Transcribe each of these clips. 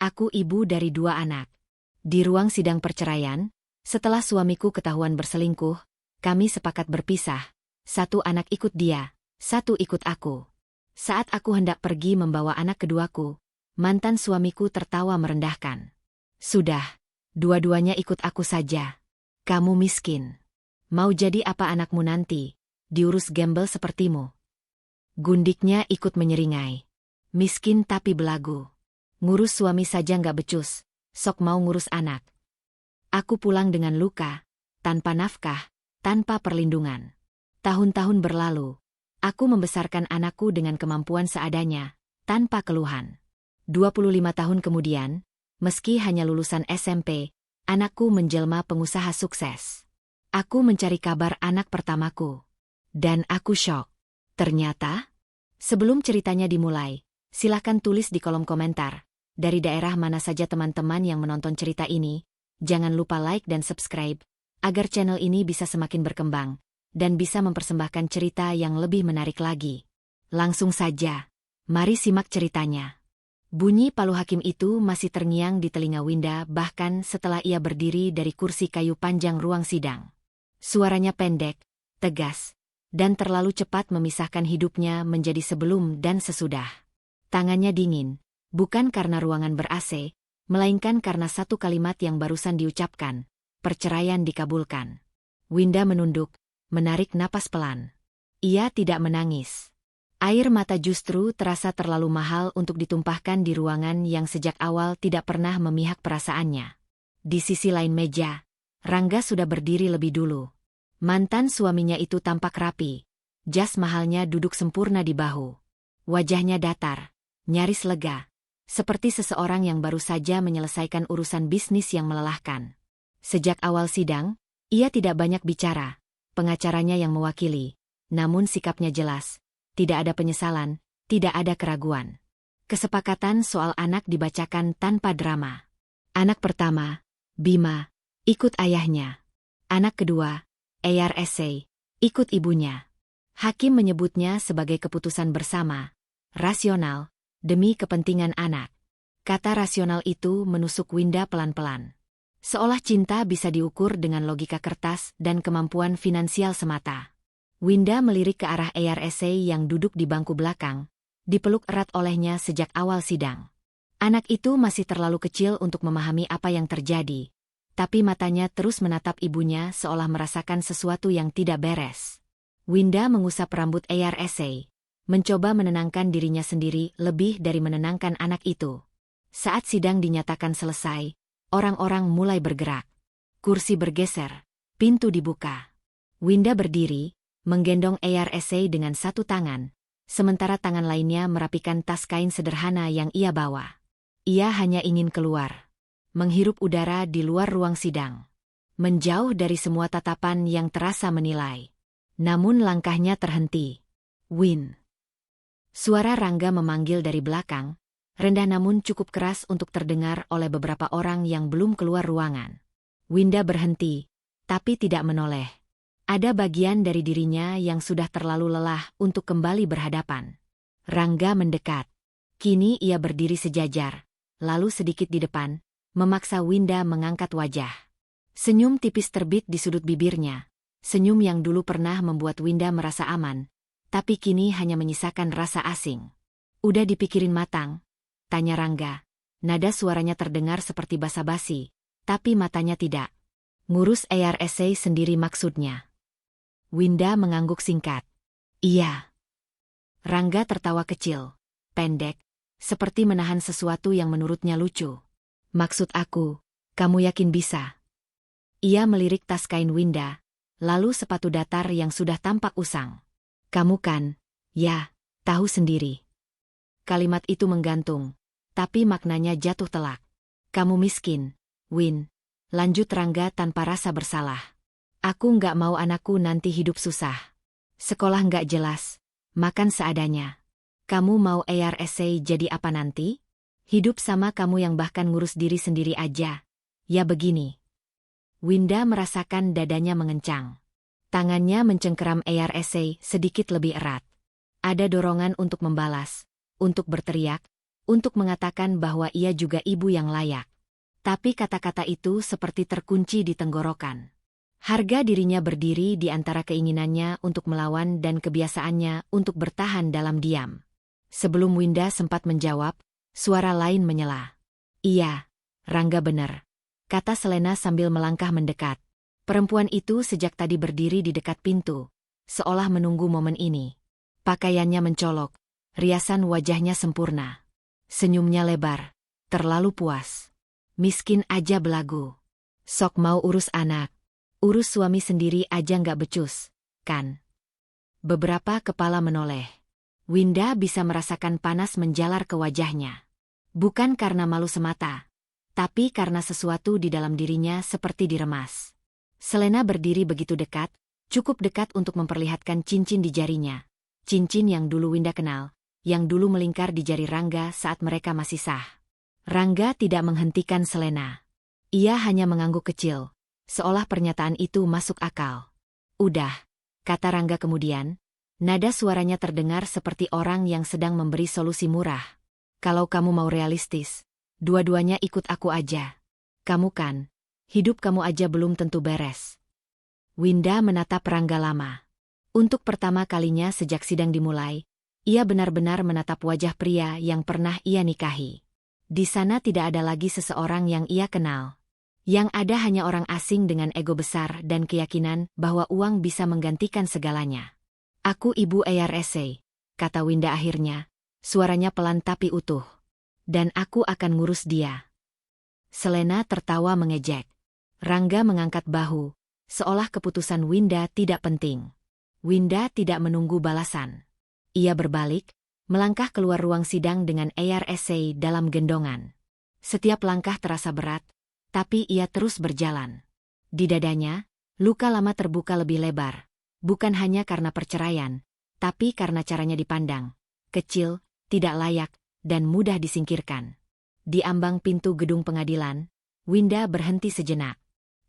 Aku ibu dari 2 anak. Di ruang sidang perceraian, setelah suamiku ketahuan berselingkuh, kami sepakat berpisah. 1 anak ikut dia, 1 ikut aku. Saat aku hendak pergi membawa anak keduaku, mantan suamiku tertawa merendahkan. Sudah, dua-duanya ikut aku saja. Kamu miskin. Mau jadi apa anakmu nanti? Diurus gembel sepertimu. Gundiknya ikut menyeringai. Miskin tapi belagu. Ngurus suami saja nggak becus, sok mau ngurus anak. Aku pulang dengan luka, tanpa nafkah, tanpa perlindungan. Tahun-tahun berlalu, aku membesarkan anakku dengan kemampuan seadanya, tanpa keluhan. 25 tahun kemudian, meski hanya lulusan SMP, anakku menjelma pengusaha sukses. Aku mencari kabar anak pertamaku. Dan aku syok. Ternyata, sebelum ceritanya dimulai, silakan tulis di kolom komentar, dari daerah mana saja teman-teman yang menonton cerita ini. Jangan lupa like dan subscribe, agar channel ini bisa semakin berkembang, dan bisa mempersembahkan cerita yang lebih menarik lagi. Langsung saja, mari simak ceritanya. Bunyi palu hakim itu masih terngiang di telinga Winda bahkan setelah ia berdiri dari kursi kayu panjang ruang sidang. Suaranya pendek, tegas, dan terlalu cepat memisahkan hidupnya menjadi sebelum dan sesudah. Tangannya dingin, bukan karena ruangan ber-AC, melainkan karena satu kalimat yang barusan diucapkan, perceraian dikabulkan. Winda menunduk, menarik napas pelan. Ia tidak menangis. Air mata justru terasa terlalu mahal untuk ditumpahkan di ruangan yang sejak awal tidak pernah memihak perasaannya. Di sisi lain meja, Rangga sudah berdiri lebih dulu. Mantan suaminya itu tampak rapi. Jas mahalnya duduk sempurna di bahu. Wajahnya datar, nyaris lega. Seperti seseorang yang baru saja menyelesaikan urusan bisnis yang melelahkan. Sejak awal sidang, ia tidak banyak bicara. Pengacaranya yang mewakili. Namun sikapnya jelas. Tidak ada penyesalan, tidak ada keraguan. Kesepakatan soal anak dibacakan tanpa drama. Anak pertama, Bima, ikut ayahnya. Anak kedua, ARSA, ikut ibunya. Hakim menyebutnya sebagai keputusan bersama, rasional, demi kepentingan anak. Kata rasional itu menusuk Winda pelan-pelan. Seolah cinta bisa diukur dengan logika kertas dan kemampuan finansial semata. Winda melirik ke arah ARSA yang duduk di bangku belakang, dipeluk erat olehnya sejak awal sidang. Anak itu masih terlalu kecil untuk memahami apa yang terjadi, tapi matanya terus menatap ibunya seolah merasakan sesuatu yang tidak beres. Winda mengusap rambut ARSA, mencoba menenangkan dirinya sendiri lebih dari menenangkan anak itu. Saat sidang dinyatakan selesai, orang-orang mulai bergerak. Kursi bergeser, pintu dibuka. Winda berdiri, menggendong ARSA dengan satu tangan, sementara tangan lainnya merapikan tas kain sederhana yang ia bawa. Ia hanya ingin keluar, menghirup udara di luar ruang sidang, menjauh dari semua tatapan yang terasa menilai. Namun langkahnya terhenti. Win. Suara Rangga memanggil dari belakang, rendah namun cukup keras untuk terdengar oleh beberapa orang yang belum keluar ruangan. Winda berhenti, tapi tidak menoleh. Ada bagian dari dirinya yang sudah terlalu lelah untuk kembali berhadapan. Rangga mendekat. Kini ia berdiri sejajar, lalu sedikit di depan, memaksa Winda mengangkat wajah. Senyum tipis terbit di sudut bibirnya. Senyum yang dulu pernah membuat Winda merasa aman, tapi kini hanya menyisakan rasa asing. Udah dipikirin matang? Tanya Rangga. Nada suaranya terdengar seperti basa-basi, tapi matanya tidak. Ngurus ARSA sendiri maksudnya. Winda mengangguk singkat. Iya. Rangga tertawa kecil, pendek, seperti menahan sesuatu yang menurutnya lucu. Maksud aku, kamu yakin bisa? Ia melirik tas kain Winda, lalu sepatu datar yang sudah tampak usang. Kamu kan, ya, tahu sendiri. Kalimat itu menggantung, tapi maknanya jatuh telak. Kamu miskin, Win, lanjut Rangga tanpa rasa bersalah. Aku nggak mau anakku nanti hidup susah. Sekolah nggak jelas, makan seadanya. Kamu mau ARSA jadi apa nanti? Hidup sama kamu yang bahkan ngurus diri sendiri aja. Ya begini. Winda merasakan dadanya mengencang. Tangannya mencengkeram ARSA sedikit lebih erat. Ada dorongan untuk membalas, untuk berteriak, untuk mengatakan bahwa ia juga ibu yang layak. Tapi kata-kata itu seperti terkunci di tenggorokan. Harga dirinya berdiri di antara keinginannya untuk melawan dan kebiasaannya untuk bertahan dalam diam. Sebelum Winda sempat menjawab, suara lain menyela. Iya, Rangga benar, kata Selena sambil melangkah mendekat. Perempuan itu sejak tadi berdiri di dekat pintu, seolah menunggu momen ini. Pakaiannya mencolok, riasan wajahnya sempurna. Senyumnya lebar, terlalu puas. Miskin aja belagu. Sok mau urus anak. Urus suami sendiri aja nggak becus, kan? Beberapa kepala menoleh. Winda bisa merasakan panas menjalar ke wajahnya. Bukan karena malu semata, tapi karena sesuatu di dalam dirinya seperti diremas. Selena berdiri begitu dekat, cukup dekat untuk memperlihatkan cincin di jarinya. Cincin yang dulu Winda kenal, yang dulu melingkar di jari Rangga saat mereka masih sah. Rangga tidak menghentikan Selena. Ia hanya mengangguk kecil, seolah pernyataan itu masuk akal. Udah, kata Rangga kemudian, nada suaranya terdengar seperti orang yang sedang memberi solusi murah. Kalau kamu mau realistis, dua-duanya ikut aku aja. Kamu kan, hidup kamu aja belum tentu beres. Winda menatap Rangga lama. Untuk pertama kalinya sejak sidang dimulai, ia benar-benar menatap wajah pria yang pernah ia nikahi. Di sana tidak ada lagi seseorang yang ia kenal. Yang ada hanya orang asing dengan ego besar dan keyakinan bahwa uang bisa menggantikan segalanya. Aku ibu ARSA, kata Winda akhirnya, suaranya pelan tapi utuh. Dan aku akan ngurus dia. Selena tertawa mengejek. Rangga mengangkat bahu, seolah keputusan Winda tidak penting. Winda tidak menunggu balasan. Ia berbalik, melangkah keluar ruang sidang dengan ARSA dalam gendongan. Setiap langkah terasa berat, tapi ia terus berjalan. Di dadanya, luka lama terbuka lebih lebar. Bukan hanya karena perceraian, tapi karena caranya dipandang. Kecil, tidak layak, dan mudah disingkirkan. Di ambang pintu gedung pengadilan, Winda berhenti sejenak.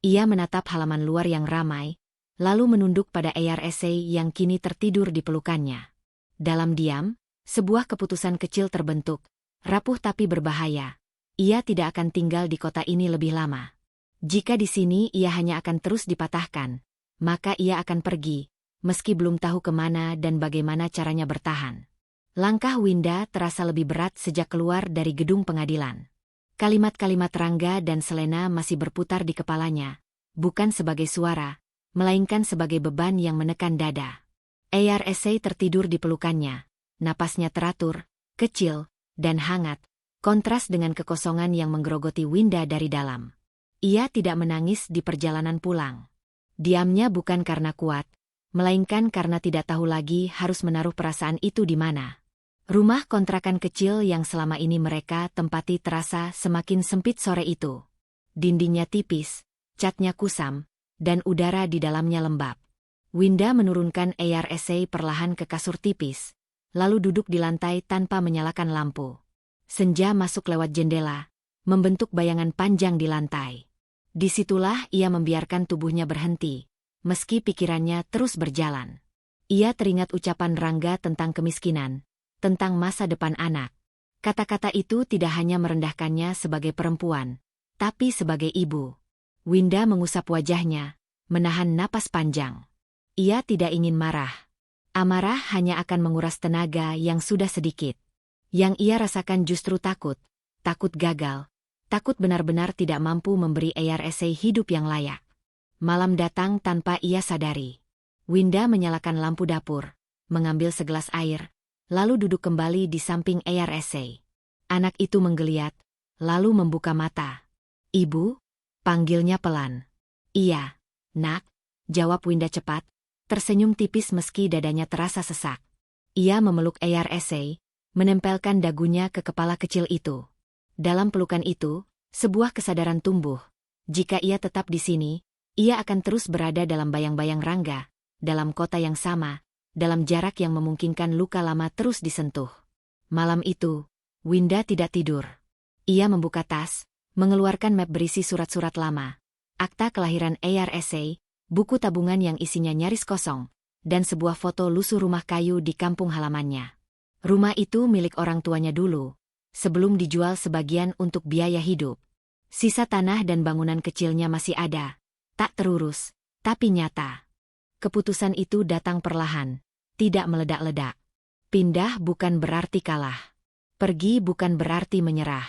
Ia menatap halaman luar yang ramai, lalu menunduk pada ARSA yang kini tertidur di pelukannya. Dalam diam, sebuah keputusan kecil terbentuk, rapuh tapi berbahaya. Ia tidak akan tinggal di kota ini lebih lama. Jika di sini ia hanya akan terus dipatahkan, maka ia akan pergi, meski belum tahu kemana dan bagaimana caranya bertahan. Langkah Winda terasa lebih berat sejak keluar dari gedung pengadilan. Kalimat-kalimat Rangga dan Selena masih berputar di kepalanya, bukan sebagai suara, melainkan sebagai beban yang menekan dada. ARSA tertidur di pelukannya, napasnya teratur, kecil, dan hangat. Kontras dengan kekosongan yang menggerogoti Winda dari dalam. Ia tidak menangis di perjalanan pulang. Diamnya bukan karena kuat, melainkan karena tidak tahu lagi harus menaruh perasaan itu di mana. Rumah kontrakan kecil yang selama ini mereka tempati terasa semakin sempit sore itu. Dindingnya tipis, catnya kusam, dan udara di dalamnya lembab. Winda menurunkan ARSA perlahan ke kasur tipis, lalu duduk di lantai tanpa menyalakan lampu. Senja masuk lewat jendela, membentuk bayangan panjang di lantai. Disitulah ia membiarkan tubuhnya berhenti, meski pikirannya terus berjalan. Ia teringat ucapan Rangga tentang kemiskinan, tentang masa depan anak. Kata-kata itu tidak hanya merendahkannya sebagai perempuan, tapi sebagai ibu. Winda mengusap wajahnya, menahan napas panjang. Ia tidak ingin marah. Amarah hanya akan menguras tenaga yang sudah sedikit. Yang ia rasakan justru takut gagal, takut benar-benar tidak mampu memberi ARSA hidup yang layak. Malam datang tanpa ia sadari. Winda menyalakan lampu dapur, mengambil segelas air, lalu duduk kembali di samping ARSA. Anak itu menggeliat, lalu membuka mata. Ibu? Panggilnya pelan. Iya, nak, jawab Winda cepat, tersenyum tipis meski dadanya terasa sesak. Ia memeluk ARSA, menempelkan dagunya ke kepala kecil itu. Dalam pelukan itu, sebuah kesadaran tumbuh. Jika ia tetap di sini, ia akan terus berada dalam bayang-bayang Rangga, dalam kota yang sama, dalam jarak yang memungkinkan luka lama terus disentuh. Malam itu, Winda tidak tidur. Ia membuka tas, mengeluarkan map berisi surat-surat lama, akta kelahiran ARSA, buku tabungan yang isinya nyaris kosong, dan sebuah foto lusuh rumah kayu di kampung halamannya. Rumah itu milik orang tuanya dulu, sebelum dijual sebagian untuk biaya hidup. Sisa tanah dan bangunan kecilnya masih ada, tak terurus, tapi nyata. Keputusan itu datang perlahan, tidak meledak-ledak. Pindah bukan berarti kalah. Pergi bukan berarti menyerah.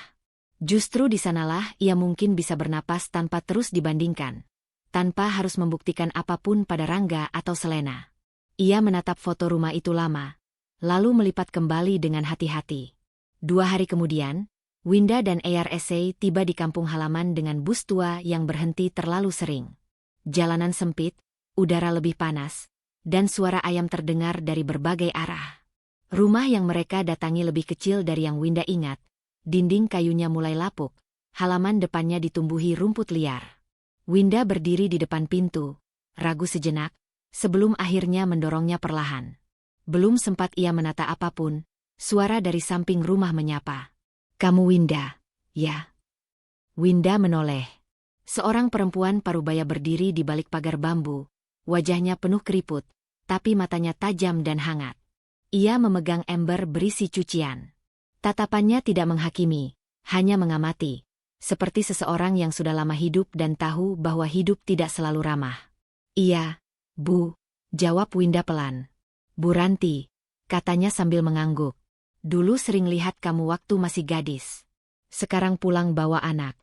Justru di sanalah ia mungkin bisa bernapas tanpa terus dibandingkan. Tanpa harus membuktikan apapun pada Rangga atau Selena. Ia menatap foto rumah itu lama, lalu melipat kembali dengan hati-hati. 2 hari kemudian, Winda dan ARSA tiba di kampung halaman dengan bus tua yang berhenti terlalu sering. Jalanan sempit, udara lebih panas, dan suara ayam terdengar dari berbagai arah. Rumah yang mereka datangi lebih kecil dari yang Winda ingat. Dinding kayunya mulai lapuk, halaman depannya ditumbuhi rumput liar. Winda berdiri di depan pintu, ragu sejenak, sebelum akhirnya mendorongnya perlahan. Belum sempat ia menata apapun, suara dari samping rumah menyapa. "Kamu Winda, ya?" Winda menoleh. Seorang perempuan parubaya berdiri di balik pagar bambu, wajahnya penuh keriput, tapi matanya tajam dan hangat. Ia memegang ember berisi cucian. Tatapannya tidak menghakimi, hanya mengamati, seperti seseorang yang sudah lama hidup dan tahu bahwa hidup tidak selalu ramah. "Iya, Bu," jawab Winda pelan. "Bu Ranti," katanya sambil mengangguk. "Dulu sering lihat kamu waktu masih gadis. Sekarang pulang bawa anak."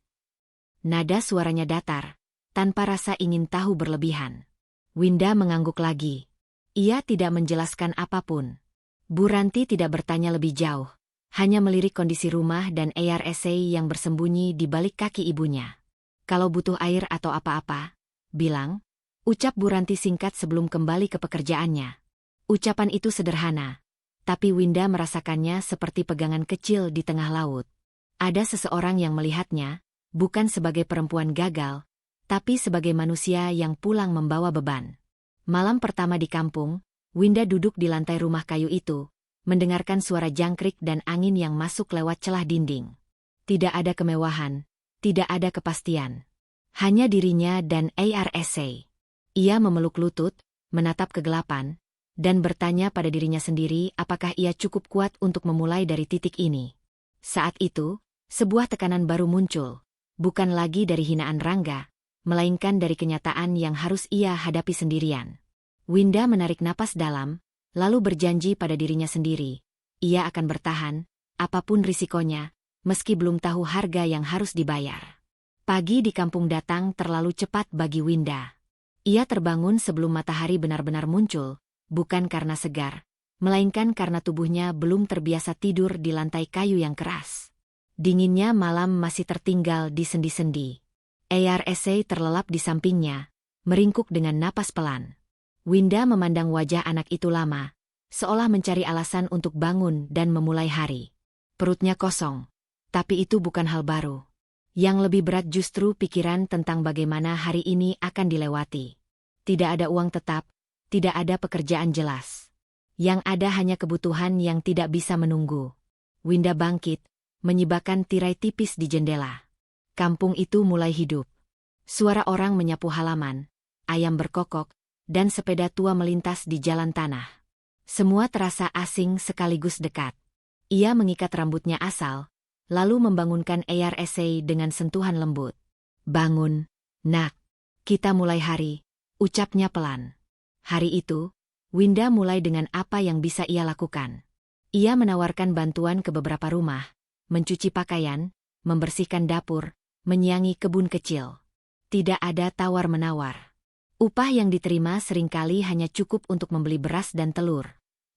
Nada suaranya datar, tanpa rasa ingin tahu berlebihan. Winda mengangguk lagi. Ia tidak menjelaskan apapun. Bu Ranti tidak bertanya lebih jauh. Hanya melirik kondisi rumah dan ARSA yang bersembunyi di balik kaki ibunya. "Kalau butuh air atau apa-apa, bilang," ucap Bu Ranti singkat sebelum kembali ke pekerjaannya. Ucapan itu sederhana, tapi Winda merasakannya seperti pegangan kecil di tengah laut. Ada seseorang yang melihatnya, bukan sebagai perempuan gagal, tapi sebagai manusia yang pulang membawa beban. Malam pertama di kampung, Winda duduk di lantai rumah kayu itu, mendengarkan suara jangkrik dan angin yang masuk lewat celah dinding. Tidak ada kemewahan, tidak ada kepastian. Hanya dirinya dan ARSA. Ia memeluk lutut, menatap kegelapan, dan bertanya pada dirinya sendiri apakah ia cukup kuat untuk memulai dari titik ini. Saat itu, sebuah tekanan baru muncul, bukan lagi dari hinaan Rangga, melainkan dari kenyataan yang harus ia hadapi sendirian. Winda menarik napas dalam, lalu berjanji pada dirinya sendiri, ia akan bertahan, apapun risikonya, meski belum tahu harga yang harus dibayar. Pagi di kampung datang terlalu cepat bagi Winda. Ia terbangun sebelum matahari benar-benar muncul, bukan karena segar, melainkan karena tubuhnya belum terbiasa tidur di lantai kayu yang keras. Dinginnya malam masih tertinggal di sendi-sendi. ARSA terlelap di sampingnya, meringkuk dengan napas pelan. Winda memandang wajah anak itu lama, seolah mencari alasan untuk bangun dan memulai hari. Perutnya kosong, tapi itu bukan hal baru. Yang lebih berat justru pikiran tentang bagaimana hari ini akan dilewati. Tidak ada uang tetap, tidak ada pekerjaan jelas. Yang ada hanya kebutuhan yang tidak bisa menunggu. Winda bangkit, menyibakkan tirai tipis di jendela. Kampung itu mulai hidup. Suara orang menyapu halaman, ayam berkokok, dan sepeda tua melintas di jalan tanah. Semua terasa asing sekaligus dekat. Ia mengikat rambutnya asal, lalu membangunkan ARSA dengan sentuhan lembut. "Bangun, nak. Kita mulai hari," ucapnya pelan. Hari itu, Winda mulai dengan apa yang bisa ia lakukan. Ia menawarkan bantuan ke beberapa rumah, mencuci pakaian, membersihkan dapur, menyiangi kebun kecil. Tidak ada tawar-menawar. Upah yang diterima seringkali hanya cukup untuk membeli beras dan telur.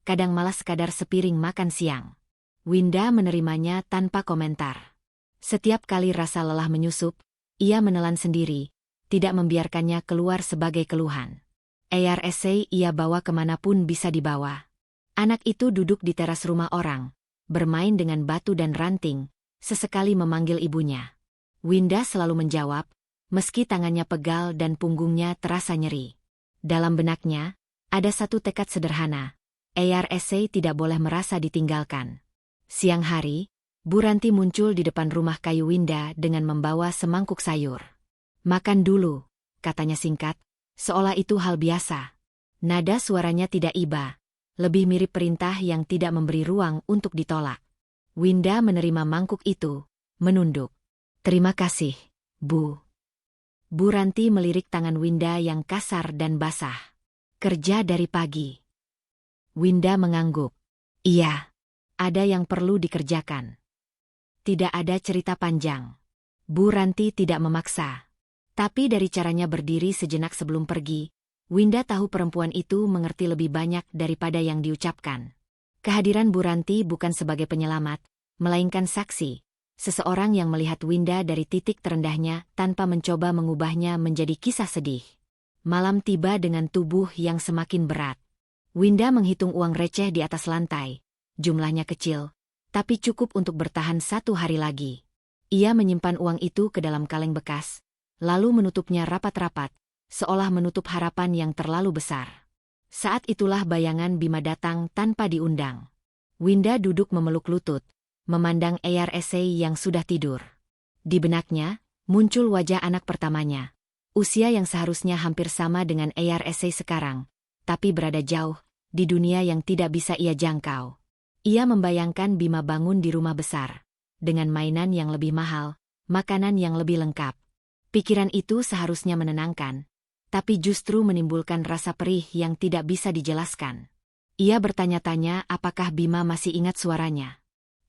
Kadang malah sekadar sepiring makan siang. Winda menerimanya tanpa komentar. Setiap kali rasa lelah menyusup, ia menelan sendiri, tidak membiarkannya keluar sebagai keluhan. ARSA ia bawa kemanapun bisa dibawa. Anak itu duduk di teras rumah orang, bermain dengan batu dan ranting, sesekali memanggil ibunya. Winda selalu menjawab, meski tangannya pegal dan punggungnya terasa nyeri. Dalam benaknya, ada satu tekad sederhana. ARSA tidak boleh merasa ditinggalkan. Siang hari, Bu Ranti muncul di depan rumah kayu Winda dengan membawa semangkuk sayur. "Makan dulu," katanya singkat, seolah itu hal biasa. Nada suaranya tidak iba, lebih mirip perintah yang tidak memberi ruang untuk ditolak. Winda menerima mangkuk itu, menunduk. Terima kasih, Bu. Bu Ranti melirik tangan Winda yang kasar dan basah. Kerja dari pagi. Winda mengangguk. Iya, ada yang perlu dikerjakan. Tidak ada cerita panjang. Bu Ranti tidak memaksa. Tapi dari caranya berdiri sejenak sebelum pergi, Winda tahu perempuan itu mengerti lebih banyak daripada yang diucapkan. Kehadiran Bu Ranti bukan sebagai penyelamat, melainkan saksi. Seseorang yang melihat Winda dari titik terendahnya tanpa mencoba mengubahnya menjadi kisah sedih. Malam tiba dengan tubuh yang semakin berat. Winda menghitung uang receh di atas lantai. Jumlahnya kecil, tapi cukup untuk bertahan 1 hari lagi. Ia menyimpan uang itu ke dalam kaleng bekas, lalu menutupnya rapat-rapat, seolah menutup harapan yang terlalu besar. Saat itulah bayangan Bima datang tanpa diundang. Winda duduk memeluk lutut, memandang ARSA yang sudah tidur. Di benaknya, muncul wajah anak pertamanya. Usia yang seharusnya hampir sama dengan ARSA sekarang, tapi berada jauh, di dunia yang tidak bisa ia jangkau. Ia membayangkan Bima bangun di rumah besar, dengan mainan yang lebih mahal, makanan yang lebih lengkap. Pikiran itu seharusnya menenangkan, tapi justru menimbulkan rasa perih yang tidak bisa dijelaskan. Ia bertanya-tanya apakah Bima masih ingat suaranya.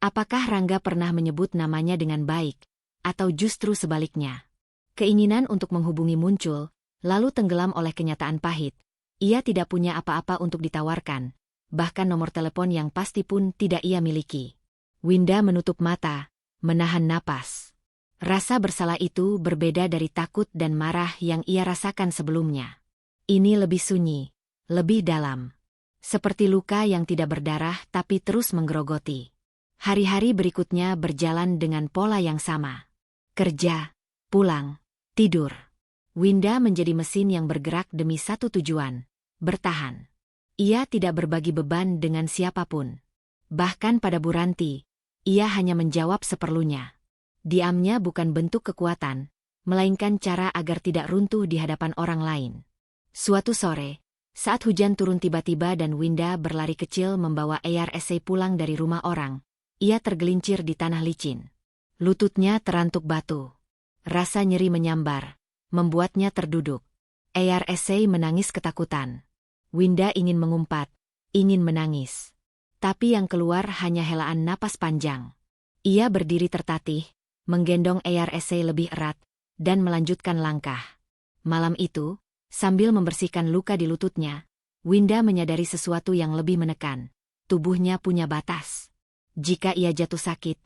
Apakah Rangga pernah menyebut namanya dengan baik, atau justru sebaliknya. Keinginan untuk menghubungi muncul, lalu tenggelam oleh kenyataan pahit. Ia tidak punya apa-apa untuk ditawarkan, bahkan nomor telepon yang pasti pun tidak ia miliki. Winda menutup mata, menahan napas. Rasa bersalah itu berbeda dari takut dan marah yang ia rasakan sebelumnya. Ini lebih sunyi, lebih dalam. Seperti luka yang tidak berdarah tapi terus menggerogoti. Hari-hari berikutnya berjalan dengan pola yang sama. Kerja, pulang, tidur. Winda menjadi mesin yang bergerak demi satu tujuan, bertahan. Ia tidak berbagi beban dengan siapapun. Bahkan pada Bu Ranti, ia hanya menjawab seperlunya. Diamnya bukan bentuk kekuatan, melainkan cara agar tidak runtuh di hadapan orang lain. Suatu sore, saat hujan turun tiba-tiba dan Winda berlari kecil membawa ARSA pulang dari rumah orang, ia tergelincir di tanah licin. Lututnya terantuk batu. Rasa nyeri menyambar, membuatnya terduduk. ARSA menangis ketakutan. Winda ingin mengumpat, ingin menangis. Tapi yang keluar hanya helaan napas panjang. Ia berdiri tertatih, menggendong ARSA lebih erat, dan melanjutkan langkah. Malam itu, sambil membersihkan luka di lututnya, Winda menyadari sesuatu yang lebih menekan. Tubuhnya punya batas. Jika ia jatuh sakit,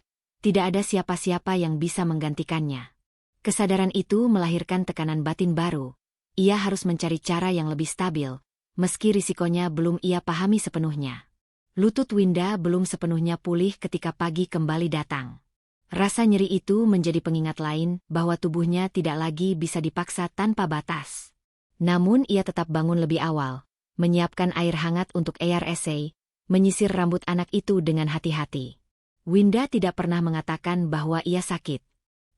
tidak ada siapa-siapa yang bisa menggantikannya. Kesadaran itu melahirkan tekanan batin baru. Ia harus mencari cara yang lebih stabil, meski risikonya belum ia pahami sepenuhnya. Lutut Winda belum sepenuhnya pulih ketika pagi kembali datang. Rasa nyeri itu menjadi pengingat lain bahwa tubuhnya tidak lagi bisa dipaksa tanpa batas. Namun ia tetap bangun lebih awal, menyiapkan air hangat untuk ARSA, menyisir rambut anak itu dengan hati-hati. Winda tidak pernah mengatakan bahwa ia sakit.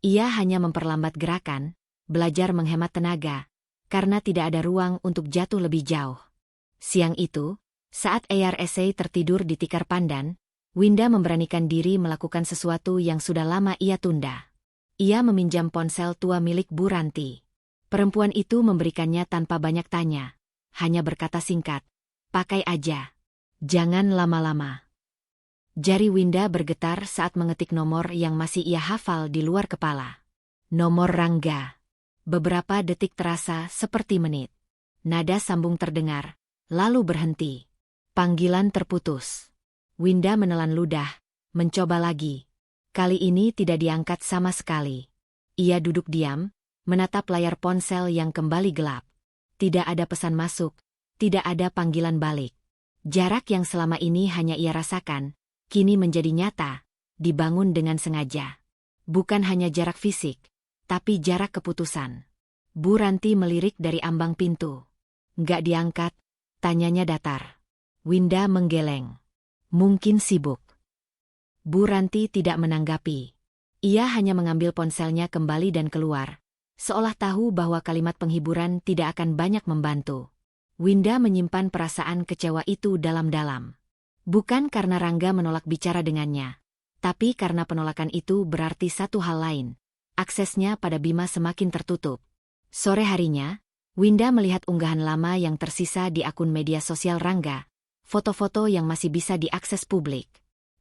Ia hanya memperlambat gerakan, belajar menghemat tenaga, karena tidak ada ruang untuk jatuh lebih jauh. Siang itu, saat ARSA tertidur di tikar pandan, Winda memberanikan diri melakukan sesuatu yang sudah lama ia tunda. Ia meminjam ponsel tua milik Bu Ranti. Perempuan itu memberikannya tanpa banyak tanya, hanya berkata singkat, "Pakai aja. Jangan lama-lama." Jari Winda bergetar saat mengetik nomor yang masih ia hafal di luar kepala. Nomor Rangga. Beberapa detik terasa seperti menit. Nada sambung terdengar, lalu berhenti. Panggilan terputus. Winda menelan ludah, mencoba lagi. Kali ini tidak diangkat sama sekali. Ia duduk diam, menatap layar ponsel yang kembali gelap. Tidak ada pesan masuk, tidak ada panggilan balik. Jarak yang selama ini hanya ia rasakan, kini menjadi nyata, dibangun dengan sengaja. Bukan hanya jarak fisik, tapi jarak keputusan. Bu Ranti melirik dari ambang pintu. Nggak diangkat, tanyanya datar. Winda menggeleng. Mungkin sibuk. Bu Ranti tidak menanggapi. Ia hanya mengambil ponselnya kembali dan keluar, seolah tahu bahwa kalimat penghiburan tidak akan banyak membantu. Winda menyimpan perasaan kecewa itu dalam-dalam. Bukan karena Rangga menolak bicara dengannya, Tapi karena penolakan itu berarti satu hal lain. Aksesnya pada Bima semakin tertutup. Sore harinya, Winda melihat unggahan lama yang tersisa di akun media sosial Rangga, foto-foto yang masih bisa diakses publik.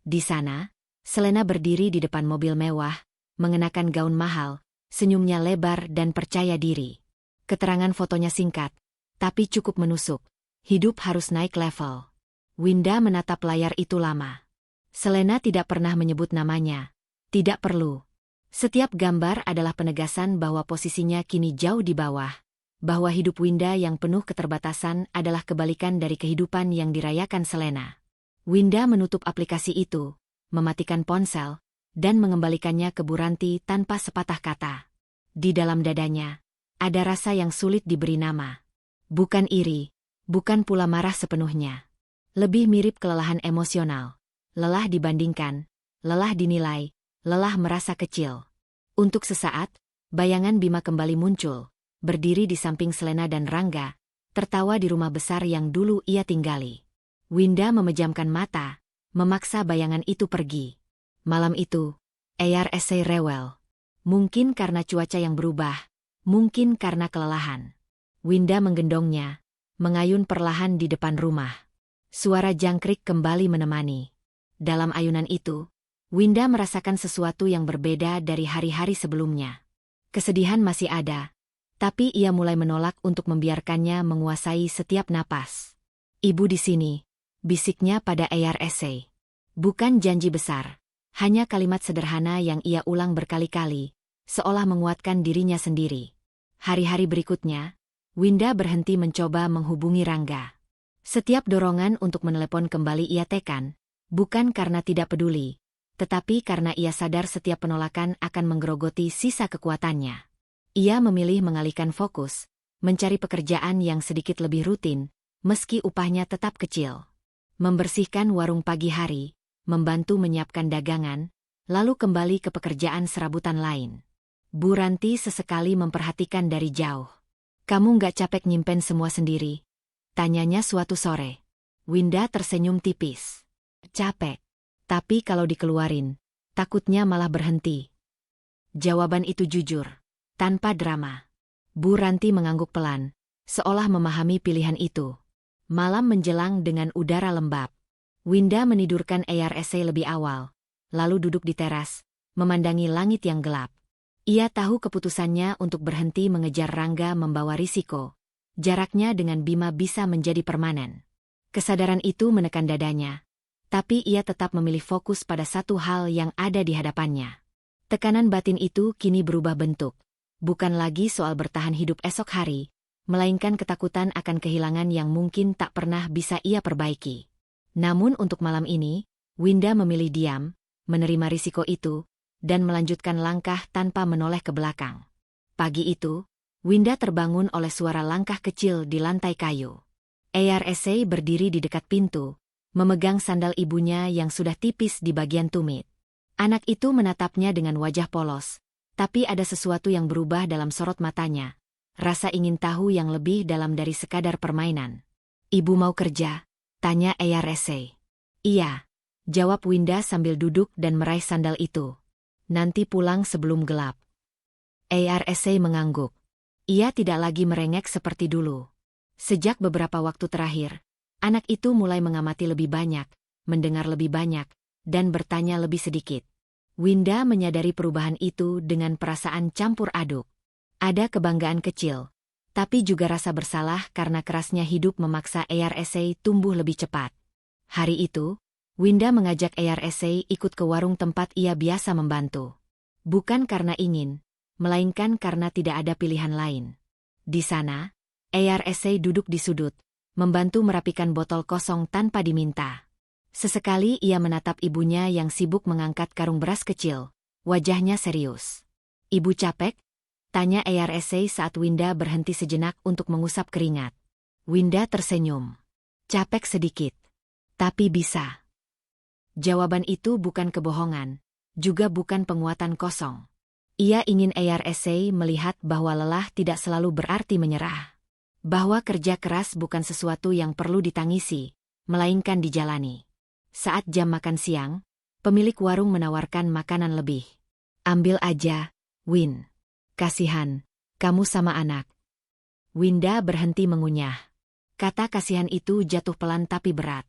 Di sana, Selena berdiri di depan mobil mewah, mengenakan gaun mahal, senyumnya lebar dan percaya diri. Keterangan fotonya singkat, tapi cukup menusuk. Hidup harus naik level. Winda menatap layar itu lama. Selena tidak pernah menyebut namanya. Tidak perlu. Setiap gambar adalah penegasan bahwa posisinya kini jauh di bawah, bahwa hidup Winda yang penuh keterbatasan adalah kebalikan dari kehidupan yang dirayakan Selena. Winda menutup aplikasi itu, mematikan ponsel, dan mengembalikannya ke Buranti tanpa sepatah kata. Di dalam dadanya, ada rasa yang sulit diberi nama. Bukan iri, bukan pula marah sepenuhnya. Lebih mirip kelelahan emosional. Lelah dibandingkan, lelah dinilai, lelah merasa kecil. Untuk sesaat, bayangan Bima kembali muncul, berdiri di samping Selena dan Rangga, tertawa di rumah besar yang dulu ia tinggali. Winda memejamkan mata, memaksa bayangan itu pergi. Malam itu, ARSC rewel. Mungkin karena cuaca yang berubah, mungkin karena kelelahan. Winda menggendongnya, mengayun perlahan di depan rumah. Suara jangkrik kembali menemani. Dalam ayunan itu, Winda merasakan sesuatu yang berbeda dari hari-hari sebelumnya. Kesedihan masih ada, tapi ia mulai menolak untuk membiarkannya menguasai setiap napas. Ibu di sini, bisiknya pada ARSC. Bukan janji besar, hanya kalimat sederhana yang ia ulang berkali-kali, seolah menguatkan dirinya sendiri. Hari-hari berikutnya, Winda berhenti mencoba menghubungi Rangga. Setiap dorongan untuk menelepon kembali ia tekan, bukan karena tidak peduli, tetapi karena ia sadar setiap penolakan akan menggerogoti sisa kekuatannya. Ia memilih mengalihkan fokus, mencari pekerjaan yang sedikit lebih rutin, meski upahnya tetap kecil. Membersihkan warung pagi hari, membantu menyiapkan dagangan, lalu kembali ke pekerjaan serabutan lain. Buranti sesekali memperhatikan dari jauh. "Kamu nggak capek nyimpen semua sendiri?" tanyanya suatu sore. Winda tersenyum tipis. "Capek. Tapi kalau dikeluarin, takutnya malah berhenti." Jawaban itu jujur, tanpa drama. Buranti mengangguk pelan, seolah memahami pilihan itu. Malam menjelang dengan udara lembab. Winda menidurkan ARSC lebih awal, lalu duduk di teras, memandangi langit yang gelap. Ia tahu keputusannya untuk berhenti mengejar Rangga membawa risiko. Jaraknya dengan Bima bisa menjadi permanen. Kesadaran itu menekan dadanya. Tapi ia tetap memilih fokus pada satu hal yang ada di hadapannya. Tekanan batin itu kini berubah bentuk. Bukan lagi soal bertahan hidup esok hari, melainkan ketakutan akan kehilangan yang mungkin tak pernah bisa ia perbaiki. Namun untuk malam ini, Winda memilih diam, menerima risiko itu, dan melanjutkan langkah tanpa menoleh ke belakang. Pagi itu, Winda terbangun oleh suara langkah kecil di lantai kayu. ARSC berdiri di dekat pintu, memegang sandal ibunya yang sudah tipis di bagian tumit. Anak itu menatapnya dengan wajah polos, tapi ada sesuatu yang berubah dalam sorot matanya. Rasa ingin tahu yang lebih dalam dari sekadar permainan. "Ibu mau kerja?" tanya ARSC. "Iya," jawab Winda sambil duduk dan meraih sandal itu. "Nanti pulang sebelum gelap." ARSC mengangguk. Ia tidak lagi merengek seperti dulu. Sejak beberapa waktu terakhir, anak itu mulai mengamati lebih banyak, mendengar lebih banyak, dan bertanya lebih sedikit. Winda menyadari perubahan itu dengan perasaan campur aduk. Ada kebanggaan kecil, tapi juga rasa bersalah karena kerasnya hidup memaksa ARSC tumbuh lebih cepat. Hari itu, Winda mengajak ARSC ikut ke warung tempat ia biasa membantu. Bukan karena ingin, melainkan karena tidak ada pilihan lain. Di sana, ARSC duduk di sudut, membantu merapikan botol kosong tanpa diminta. Sesekali ia menatap ibunya yang sibuk mengangkat karung beras kecil, wajahnya serius. "Ibu capek?" tanya ARSC saat Winda berhenti sejenak untuk mengusap keringat. Winda tersenyum. "Capek sedikit. Tapi bisa." Jawaban itu bukan kebohongan, juga bukan penguatan kosong. Ia ingin ARSC melihat bahwa lelah tidak selalu berarti menyerah. Bahwa kerja keras bukan sesuatu yang perlu ditangisi, melainkan dijalani. Saat jam makan siang, Pemilik warung menawarkan makanan lebih. Ambil aja, Win. Kasihan, kamu sama anak. Winda berhenti mengunyah. Kata kasihan itu jatuh pelan tapi berat.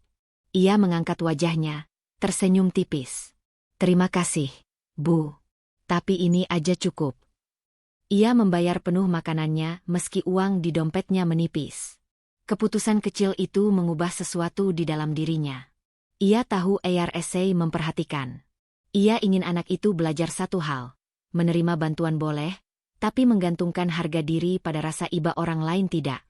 Ia mengangkat wajahnya, tersenyum tipis. Terima kasih, Bu. Tapi ini aja cukup. Ia membayar penuh makanannya meski uang di dompetnya menipis. Keputusan kecil itu mengubah sesuatu di dalam dirinya. Ia tahu ARSA memperhatikan. Ia ingin anak itu belajar satu hal. Menerima bantuan boleh, tapi menggantungkan harga diri pada rasa iba orang lain tidak.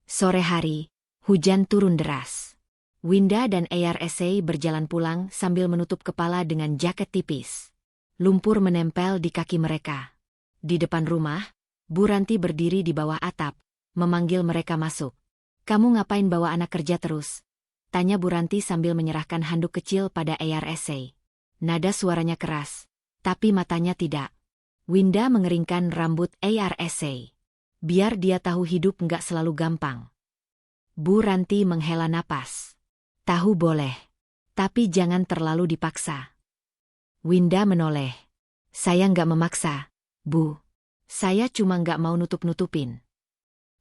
Sore hari, hujan turun deras. Winda dan ARSA berjalan pulang sambil menutup kepala dengan jaket tipis. Lumpur menempel di kaki mereka. Di depan rumah, Bu Ranti berdiri di bawah atap, memanggil mereka masuk. Kamu ngapain bawa anak kerja terus? Tanya Bu Ranti sambil menyerahkan handuk kecil pada ARSA. Nada suaranya keras, tapi matanya tidak. Winda mengeringkan rambut ARSA. Biar dia tahu hidup nggak selalu gampang. Bu Ranti menghela napas. Tahu boleh, tapi jangan terlalu dipaksa. Winda menoleh. Saya nggak memaksa, Bu. Saya cuma nggak mau nutup-nutupin.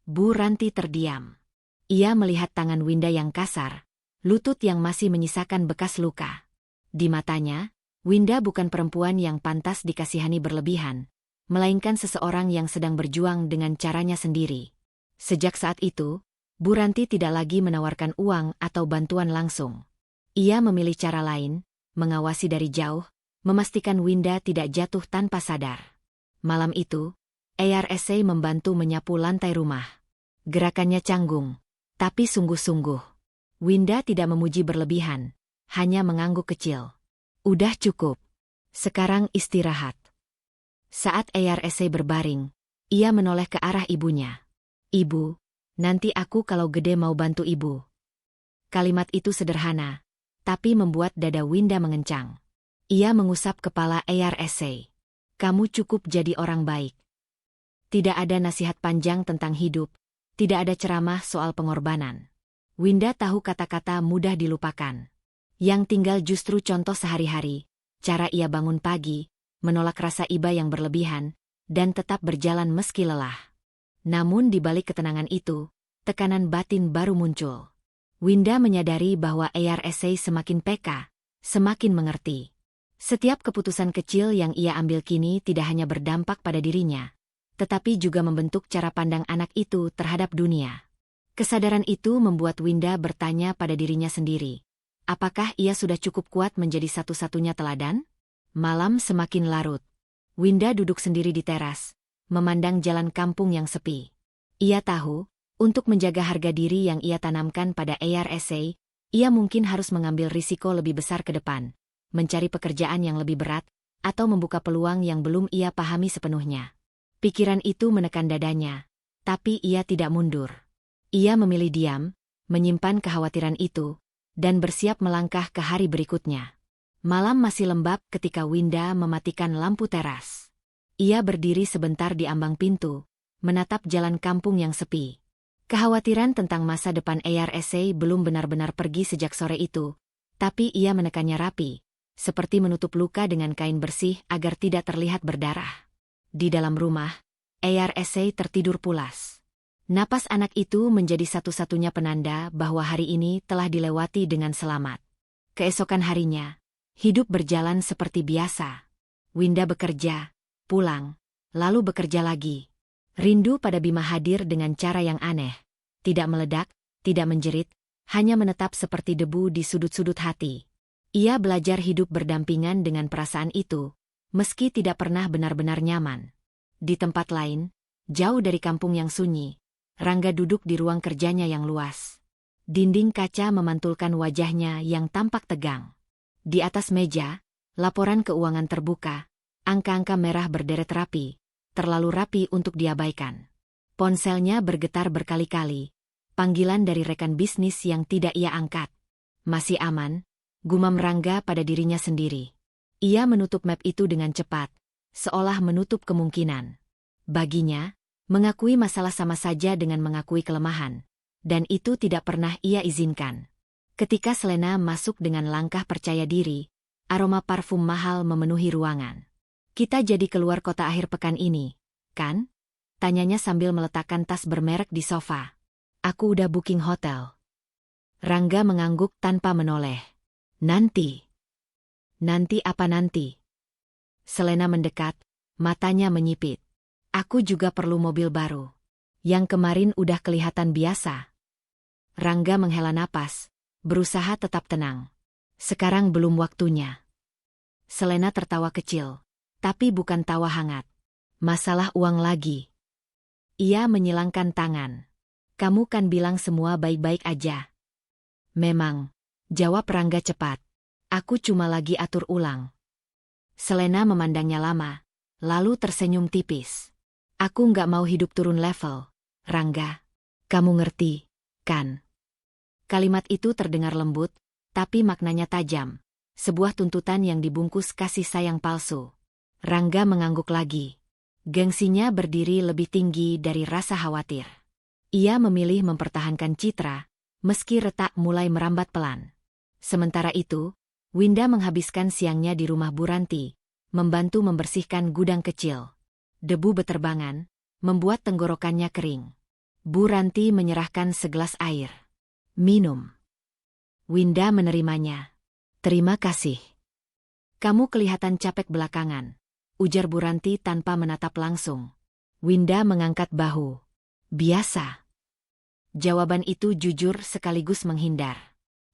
Bu Ranti terdiam. Ia melihat tangan Winda yang kasar, lutut yang masih menyisakan bekas luka. Di matanya, Winda bukan perempuan yang pantas dikasihani berlebihan, melainkan seseorang yang sedang berjuang dengan caranya sendiri. Sejak saat itu, Bu Ranti tidak lagi menawarkan uang atau bantuan langsung. Ia memilih cara lain, mengawasi dari jauh, memastikan Winda tidak jatuh tanpa sadar. Malam itu, ARSA membantu menyapu lantai rumah. Gerakannya canggung, tapi sungguh-sungguh. Winda tidak memuji berlebihan, hanya mengangguk kecil. Udah cukup. Sekarang istirahat. Saat ARSA berbaring, ia menoleh ke arah ibunya. Ibu, nanti aku kalau gede mau bantu ibu. Kalimat itu sederhana, tapi membuat dada Winda mengencang. Ia mengusap kepala ARSA. Kamu cukup jadi orang baik. Tidak ada nasihat panjang tentang hidup, tidak ada ceramah soal pengorbanan. Winda tahu kata-kata mudah dilupakan. Yang tinggal justru contoh sehari-hari, cara ia bangun pagi, menolak rasa iba yang berlebihan, dan tetap berjalan meski lelah. Namun di balik ketenangan itu, tekanan batin baru muncul. Winda menyadari bahwa ARSA semakin peka, semakin mengerti. Setiap keputusan kecil yang ia ambil kini tidak hanya berdampak pada dirinya, tetapi juga membentuk cara pandang anak itu terhadap dunia. Kesadaran itu membuat Winda bertanya pada dirinya sendiri. Apakah ia sudah cukup kuat menjadi satu-satunya teladan? Malam semakin larut. Winda duduk sendiri di teras, memandang jalan kampung yang sepi. Ia tahu, untuk menjaga harga diri yang ia tanamkan pada ARSA, ia mungkin harus mengambil risiko lebih besar ke depan, mencari pekerjaan yang lebih berat, atau membuka peluang yang belum ia pahami sepenuhnya. Pikiran itu menekan dadanya, tapi ia tidak mundur. Ia memilih diam, menyimpan kekhawatiran itu, dan bersiap melangkah ke hari berikutnya. Malam masih lembab ketika Winda mematikan lampu teras. Ia berdiri sebentar di ambang pintu, menatap jalan kampung yang sepi. Kekhawatiran tentang masa depan ARSA belum benar-benar pergi sejak sore itu, tapi ia menekannya rapi, seperti menutup luka dengan kain bersih agar tidak terlihat berdarah. Di dalam rumah, ARSA tertidur pulas. Napas anak itu menjadi satu-satunya penanda bahwa hari ini telah dilewati dengan selamat. Keesokan harinya, hidup berjalan seperti biasa. Winda bekerja, pulang, lalu bekerja lagi. Rindu pada Bima hadir dengan cara yang aneh. Tidak meledak, tidak menjerit, hanya menetap seperti debu di sudut-sudut hati. Ia belajar hidup berdampingan dengan perasaan itu, meski tidak pernah benar-benar nyaman. Di tempat lain, jauh dari kampung yang sunyi, Rangga duduk di ruang kerjanya yang luas. Dinding kaca memantulkan wajahnya yang tampak tegang. Di atas meja, laporan keuangan terbuka, angka-angka merah berderet rapi, terlalu rapi untuk diabaikan. Ponselnya bergetar berkali-kali, panggilan dari rekan bisnis yang tidak ia angkat. Masih aman, gumam Rangga pada dirinya sendiri. Ia menutup map itu dengan cepat, seolah menutup kemungkinan. Baginya, mengakui masalah sama saja dengan mengakui kelemahan, dan itu tidak pernah ia izinkan. Ketika Selena masuk dengan langkah percaya diri, aroma parfum mahal memenuhi ruangan. Kita jadi keluar kota akhir pekan ini, kan? Tanyanya sambil meletakkan tas bermerek di sofa. Aku udah booking hotel. Rangga mengangguk tanpa menoleh. Nanti. Nanti apa nanti? Selena mendekat, matanya menyipit. Aku juga perlu mobil baru. Yang kemarin udah kelihatan biasa. Rangga menghela napas, berusaha tetap tenang. Sekarang belum waktunya. Selena tertawa kecil, tapi bukan tawa hangat. Masalah uang lagi. Ia menyilangkan tangan. Kamu kan bilang semua baik-baik aja. Memang, jawab Rangga cepat. Aku cuma lagi atur ulang. Selena memandangnya lama, lalu tersenyum tipis. Aku nggak mau hidup turun level, Rangga. Kamu ngerti, kan? Kalimat itu terdengar lembut, tapi maknanya tajam. Sebuah tuntutan yang dibungkus kasih sayang palsu. Rangga mengangguk lagi. Gengsinya berdiri lebih tinggi dari rasa khawatir. Ia memilih mempertahankan citra, meski retak mulai merambat pelan. Sementara itu, Winda menghabiskan siangnya di rumah Bu Ranti, membantu membersihkan gudang kecil. Debu beterbangan, membuat tenggorokannya kering. Bu Ranti menyerahkan segelas air. Minum. Winda menerimanya. Terima kasih. Kamu kelihatan capek belakangan, ujar Bu Ranti tanpa menatap langsung. Winda mengangkat bahu. Biasa. Jawaban itu jujur sekaligus menghindar.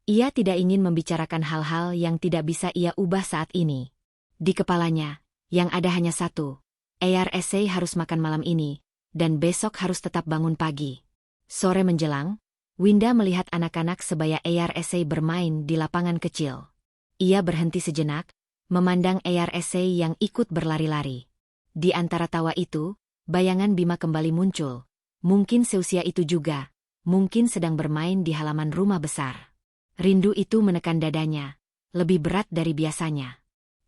Ia tidak ingin membicarakan hal-hal yang tidak bisa ia ubah saat ini. Di kepalanya, yang ada hanya satu. ARSA harus makan malam ini, dan besok harus tetap bangun pagi. Sore menjelang, Winda melihat anak-anak sebaya ARSA bermain di lapangan kecil. Ia berhenti sejenak, memandang ARSA yang ikut berlari-lari. Di antara tawa itu, bayangan Bima kembali muncul. Mungkin seusia itu juga, mungkin sedang bermain di halaman rumah besar. Rindu itu menekan dadanya, lebih berat dari biasanya.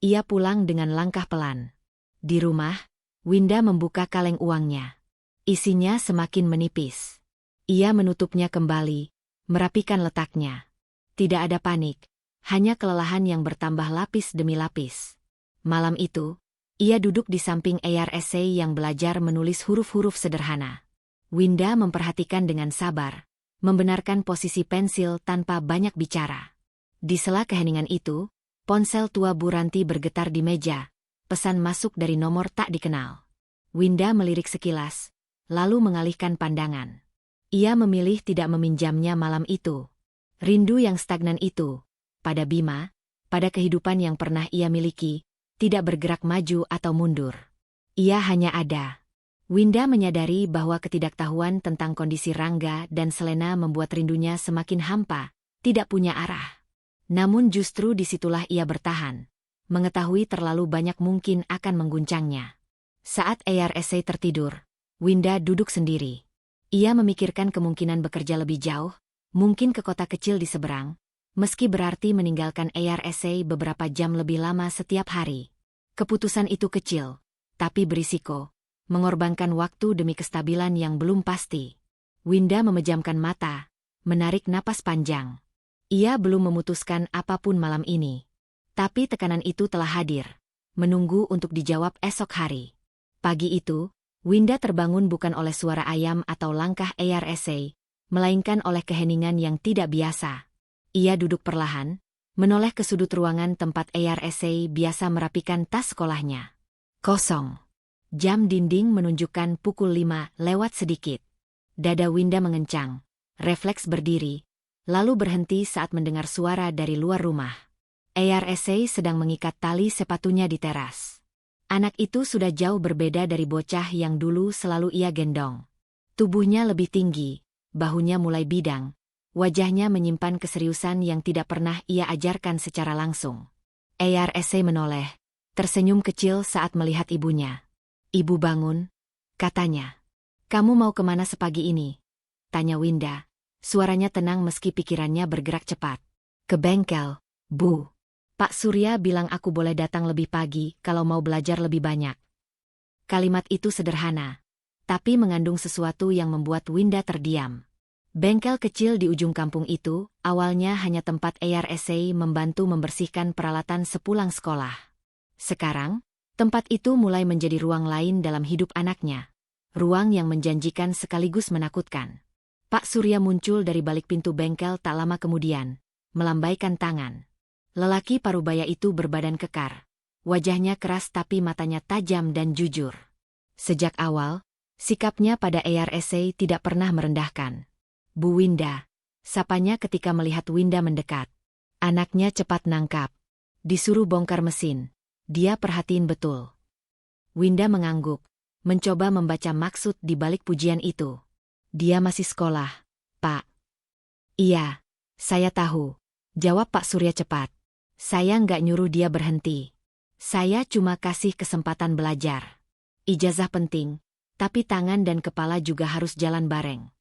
Ia pulang dengan langkah pelan. Di rumah, Winda membuka kaleng uangnya. Isinya semakin menipis. Ia menutupnya kembali, merapikan letaknya. Tidak ada panik, hanya kelelahan yang bertambah lapis demi lapis. Malam itu, ia duduk di samping ARSA yang belajar menulis huruf-huruf sederhana. Winda memperhatikan dengan sabar, membenarkan posisi pensil tanpa banyak bicara. Di sela keheningan itu, ponsel tua Bu Ranti bergetar di meja, pesan masuk dari nomor tak dikenal. Winda melirik sekilas, lalu mengalihkan pandangan. Ia memilih tidak meminjamnya malam itu. Rindu yang stagnan itu, pada Bima, pada kehidupan yang pernah ia miliki, tidak bergerak maju atau mundur. Ia hanya ada. Winda menyadari bahwa ketidaktahuan tentang kondisi Rangga dan Selena membuat rindunya semakin hampa, tidak punya arah. Namun justru disitulah ia bertahan, mengetahui terlalu banyak mungkin akan mengguncangnya. Saat ARSA tertidur, Winda duduk sendiri. Ia memikirkan kemungkinan bekerja lebih jauh, mungkin ke kota kecil di seberang, meski berarti meninggalkan ARSA beberapa jam lebih lama setiap hari. Keputusan itu kecil, tapi berisiko. Mengorbankan waktu demi kestabilan yang belum pasti. Winda memejamkan mata, menarik napas panjang. Ia belum memutuskan apapun malam ini. Tapi tekanan itu telah hadir, menunggu untuk dijawab esok hari. Pagi itu, Winda terbangun bukan oleh suara ayam atau langkah ARSA, melainkan oleh keheningan yang tidak biasa. Ia duduk perlahan, menoleh ke sudut ruangan tempat ARSA biasa merapikan tas sekolahnya. Kosong. Jam dinding menunjukkan pukul 5 lewat sedikit. Dada Winda mengencang, refleks berdiri, lalu berhenti saat mendengar suara dari luar rumah. ARSA sedang mengikat tali sepatunya di teras. Anak itu sudah jauh berbeda dari bocah yang dulu selalu ia gendong. Tubuhnya lebih tinggi, bahunya mulai bidang, wajahnya menyimpan keseriusan yang tidak pernah ia ajarkan secara langsung. ARSA menoleh, tersenyum kecil saat melihat ibunya. Ibu bangun, katanya. Kamu mau kemana sepagi ini? Tanya Winda. Suaranya tenang meski pikirannya bergerak cepat. Ke bengkel, Bu. Pak Surya bilang aku boleh datang lebih pagi kalau mau belajar lebih banyak. Kalimat itu sederhana, tapi mengandung sesuatu yang membuat Winda terdiam. Bengkel kecil di ujung kampung itu, awalnya hanya tempat ARSA membantu membersihkan peralatan sepulang sekolah. Sekarang, tempat itu mulai menjadi ruang lain dalam hidup anaknya. Ruang yang menjanjikan sekaligus menakutkan. Pak Surya muncul dari balik pintu bengkel tak lama kemudian, melambaikan tangan. Lelaki parubaya itu berbadan kekar. Wajahnya keras tapi matanya tajam dan jujur. Sejak awal, sikapnya pada ARSA tidak pernah merendahkan. Bu Winda, sapanya ketika melihat Winda mendekat. Anaknya cepat nangkap. Disuruh bongkar mesin. Dia perhatiin betul. Winda mengangguk, mencoba membaca maksud di balik pujian itu. Dia masih sekolah, Pak. Iya, saya tahu. Jawab Pak Surya cepat. Saya nggak nyuruh dia berhenti. Saya cuma kasih kesempatan belajar. Ijazah penting, tapi tangan dan kepala juga harus jalan bareng.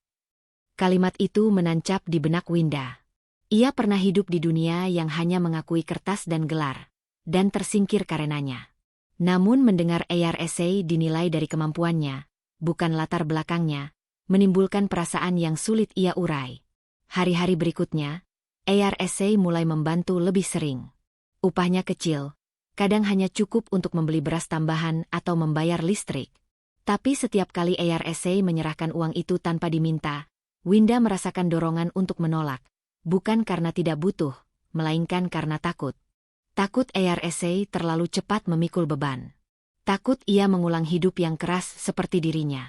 Kalimat itu menancap di benak Winda. Ia pernah hidup di dunia yang hanya mengakui kertas dan gelar, dan tersingkir karenanya. Namun mendengar ARSA dinilai dari kemampuannya, bukan latar belakangnya, menimbulkan perasaan yang sulit ia urai. Hari-hari berikutnya, ARSA mulai membantu lebih sering. Upahnya kecil, kadang hanya cukup untuk membeli beras tambahan atau membayar listrik. Tapi setiap kali ARSA menyerahkan uang itu tanpa diminta, Winda merasakan dorongan untuk menolak, bukan karena tidak butuh, melainkan karena takut. Takut ARSA terlalu cepat memikul beban. Takut ia mengulang hidup yang keras seperti dirinya.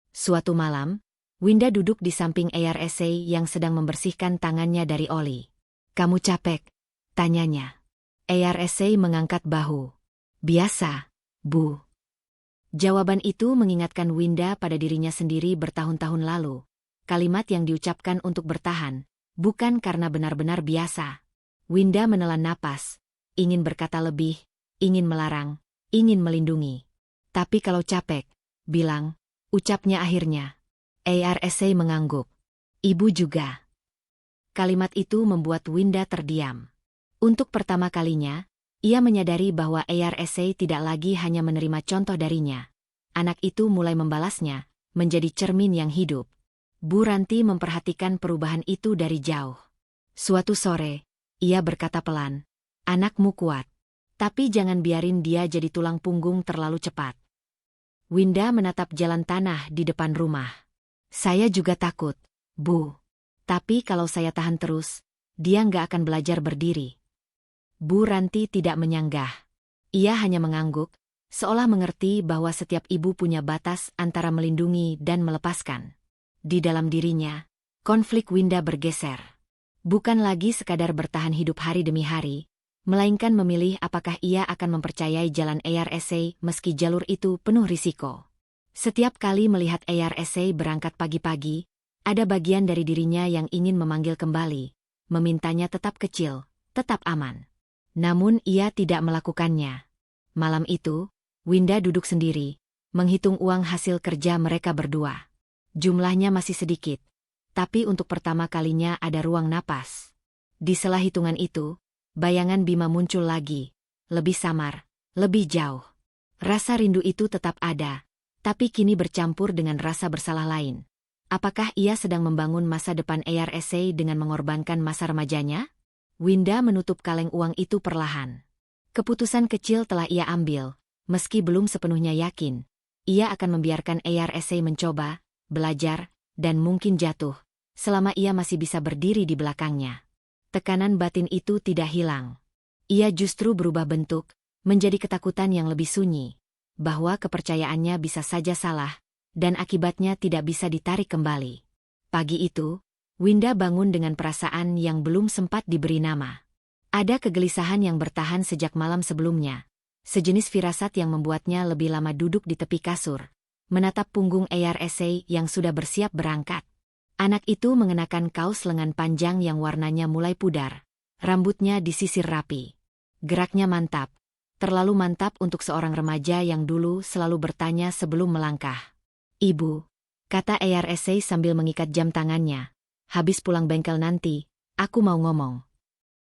Suatu malam, Winda duduk di samping ARSA yang sedang membersihkan tangannya dari oli. "Kamu capek?" tanyanya. ARSA mengangkat bahu. "Biasa, Bu." Jawaban itu mengingatkan Winda pada dirinya sendiri bertahun-tahun lalu. Kalimat yang diucapkan untuk bertahan, bukan karena benar-benar biasa. Winda menelan napas, ingin berkata lebih, ingin melarang, ingin melindungi. Tapi kalau capek, bilang, ucapnya akhirnya. ARSA mengangguk. "Ibu juga." Kalimat itu membuat Winda terdiam. Untuk pertama kalinya, ia menyadari bahwa ARSA tidak lagi hanya menerima contoh darinya. Anak itu mulai membalasnya, menjadi cermin yang hidup. Bu Ranti memperhatikan perubahan itu dari jauh. Suatu sore, ia berkata pelan, "Anakmu kuat. Tapi jangan biarin dia jadi tulang punggung terlalu cepat." Winda menatap jalan tanah di depan rumah. "Saya juga takut, Bu. Tapi kalau saya tahan terus, dia nggak akan belajar berdiri." Bu Ranti tidak menyanggah. Ia hanya mengangguk, seolah mengerti bahwa setiap ibu punya batas antara melindungi dan melepaskan. Di dalam dirinya, konflik Winda bergeser. Bukan lagi sekadar bertahan hidup hari demi hari, melainkan memilih apakah ia akan mempercayai jalan ARSA meski jalur itu penuh risiko. Setiap kali melihat ARSA berangkat pagi-pagi, ada bagian dari dirinya yang ingin memanggil kembali, memintanya tetap kecil, tetap aman. Namun ia tidak melakukannya. Malam itu, Winda duduk sendiri, menghitung uang hasil kerja mereka berdua. Jumlahnya masih sedikit, tapi untuk pertama kalinya ada ruang napas. Di sela hitungan itu, bayangan Bima muncul lagi, lebih samar, lebih jauh. Rasa rindu itu tetap ada, tapi kini bercampur dengan rasa bersalah lain. Apakah ia sedang membangun masa depan ARSA dengan mengorbankan masa remajanya? Winda menutup kaleng uang itu perlahan. Keputusan kecil telah ia ambil, meski belum sepenuhnya yakin. Ia akan membiarkan ARSA mencoba, belajar, dan mungkin jatuh, selama ia masih bisa berdiri di belakangnya. Tekanan batin itu tidak hilang. Ia justru berubah bentuk, menjadi ketakutan yang lebih sunyi, bahwa kepercayaannya bisa saja salah, dan akibatnya tidak bisa ditarik kembali. Pagi itu, Winda bangun dengan perasaan yang belum sempat diberi nama. Ada kegelisahan yang bertahan sejak malam sebelumnya, sejenis firasat yang membuatnya lebih lama duduk di tepi kasur, menatap punggung ARSA yang sudah bersiap berangkat. Anak itu mengenakan kaos lengan panjang yang warnanya mulai pudar. Rambutnya disisir rapi. Geraknya mantap. Terlalu mantap untuk seorang remaja yang dulu selalu bertanya sebelum melangkah. "Ibu," kata ARSA sambil mengikat jam tangannya. "Habis pulang bengkel nanti, aku mau ngomong."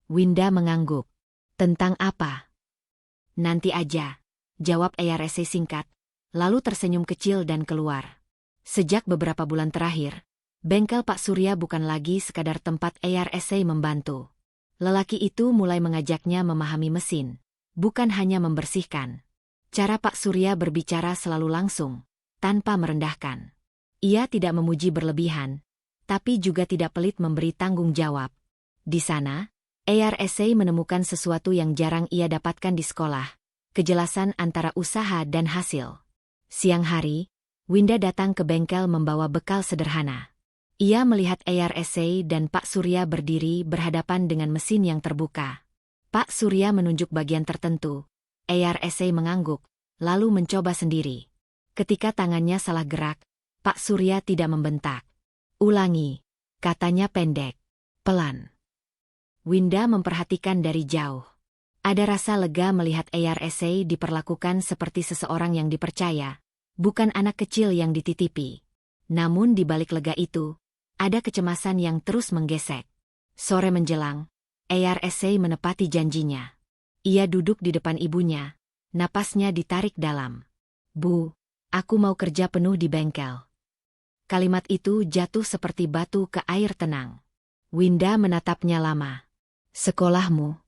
Winda mengangguk. "Tentang apa?" "Nanti aja," jawab ARSA singkat. Lalu tersenyum kecil dan keluar. Sejak beberapa bulan terakhir, Bengkel Pak Surya bukan lagi sekadar tempat ARSA membantu. Lelaki itu mulai mengajaknya memahami mesin, bukan hanya membersihkan. Cara Pak Surya berbicara selalu langsung, tanpa merendahkan. Ia tidak memuji berlebihan, tapi juga tidak pelit memberi tanggung jawab. Di sana, ARSA menemukan sesuatu yang jarang ia dapatkan di sekolah, kejelasan antara usaha dan hasil. Siang hari, Winda datang ke bengkel membawa bekal sederhana. Ia melihat ARSA dan Pak Surya berdiri berhadapan dengan mesin yang terbuka. Pak Surya menunjuk bagian tertentu. ARSA mengangguk, lalu mencoba sendiri. Ketika tangannya salah gerak, Pak Surya tidak membentak. "Ulangi," katanya pendek. "Pelan." Winda memperhatikan dari jauh. Ada rasa lega melihat ARSA diperlakukan seperti seseorang yang dipercaya, bukan anak kecil yang dititipi. Namun di balik lega itu, ada kecemasan yang terus menggesek. Sore menjelang, ARSA menepati janjinya. Ia duduk di depan ibunya, napasnya ditarik dalam. "Bu, aku mau kerja penuh di bengkel." Kalimat itu jatuh seperti batu ke air tenang. Winda menatapnya lama. "Sekolahmu?"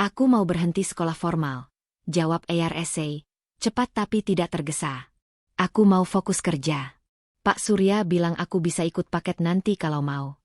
"Aku mau berhenti sekolah formal," jawab ARSA, cepat tapi tidak tergesa. "Aku mau fokus kerja. Pak Surya bilang aku bisa ikut paket nanti kalau mau."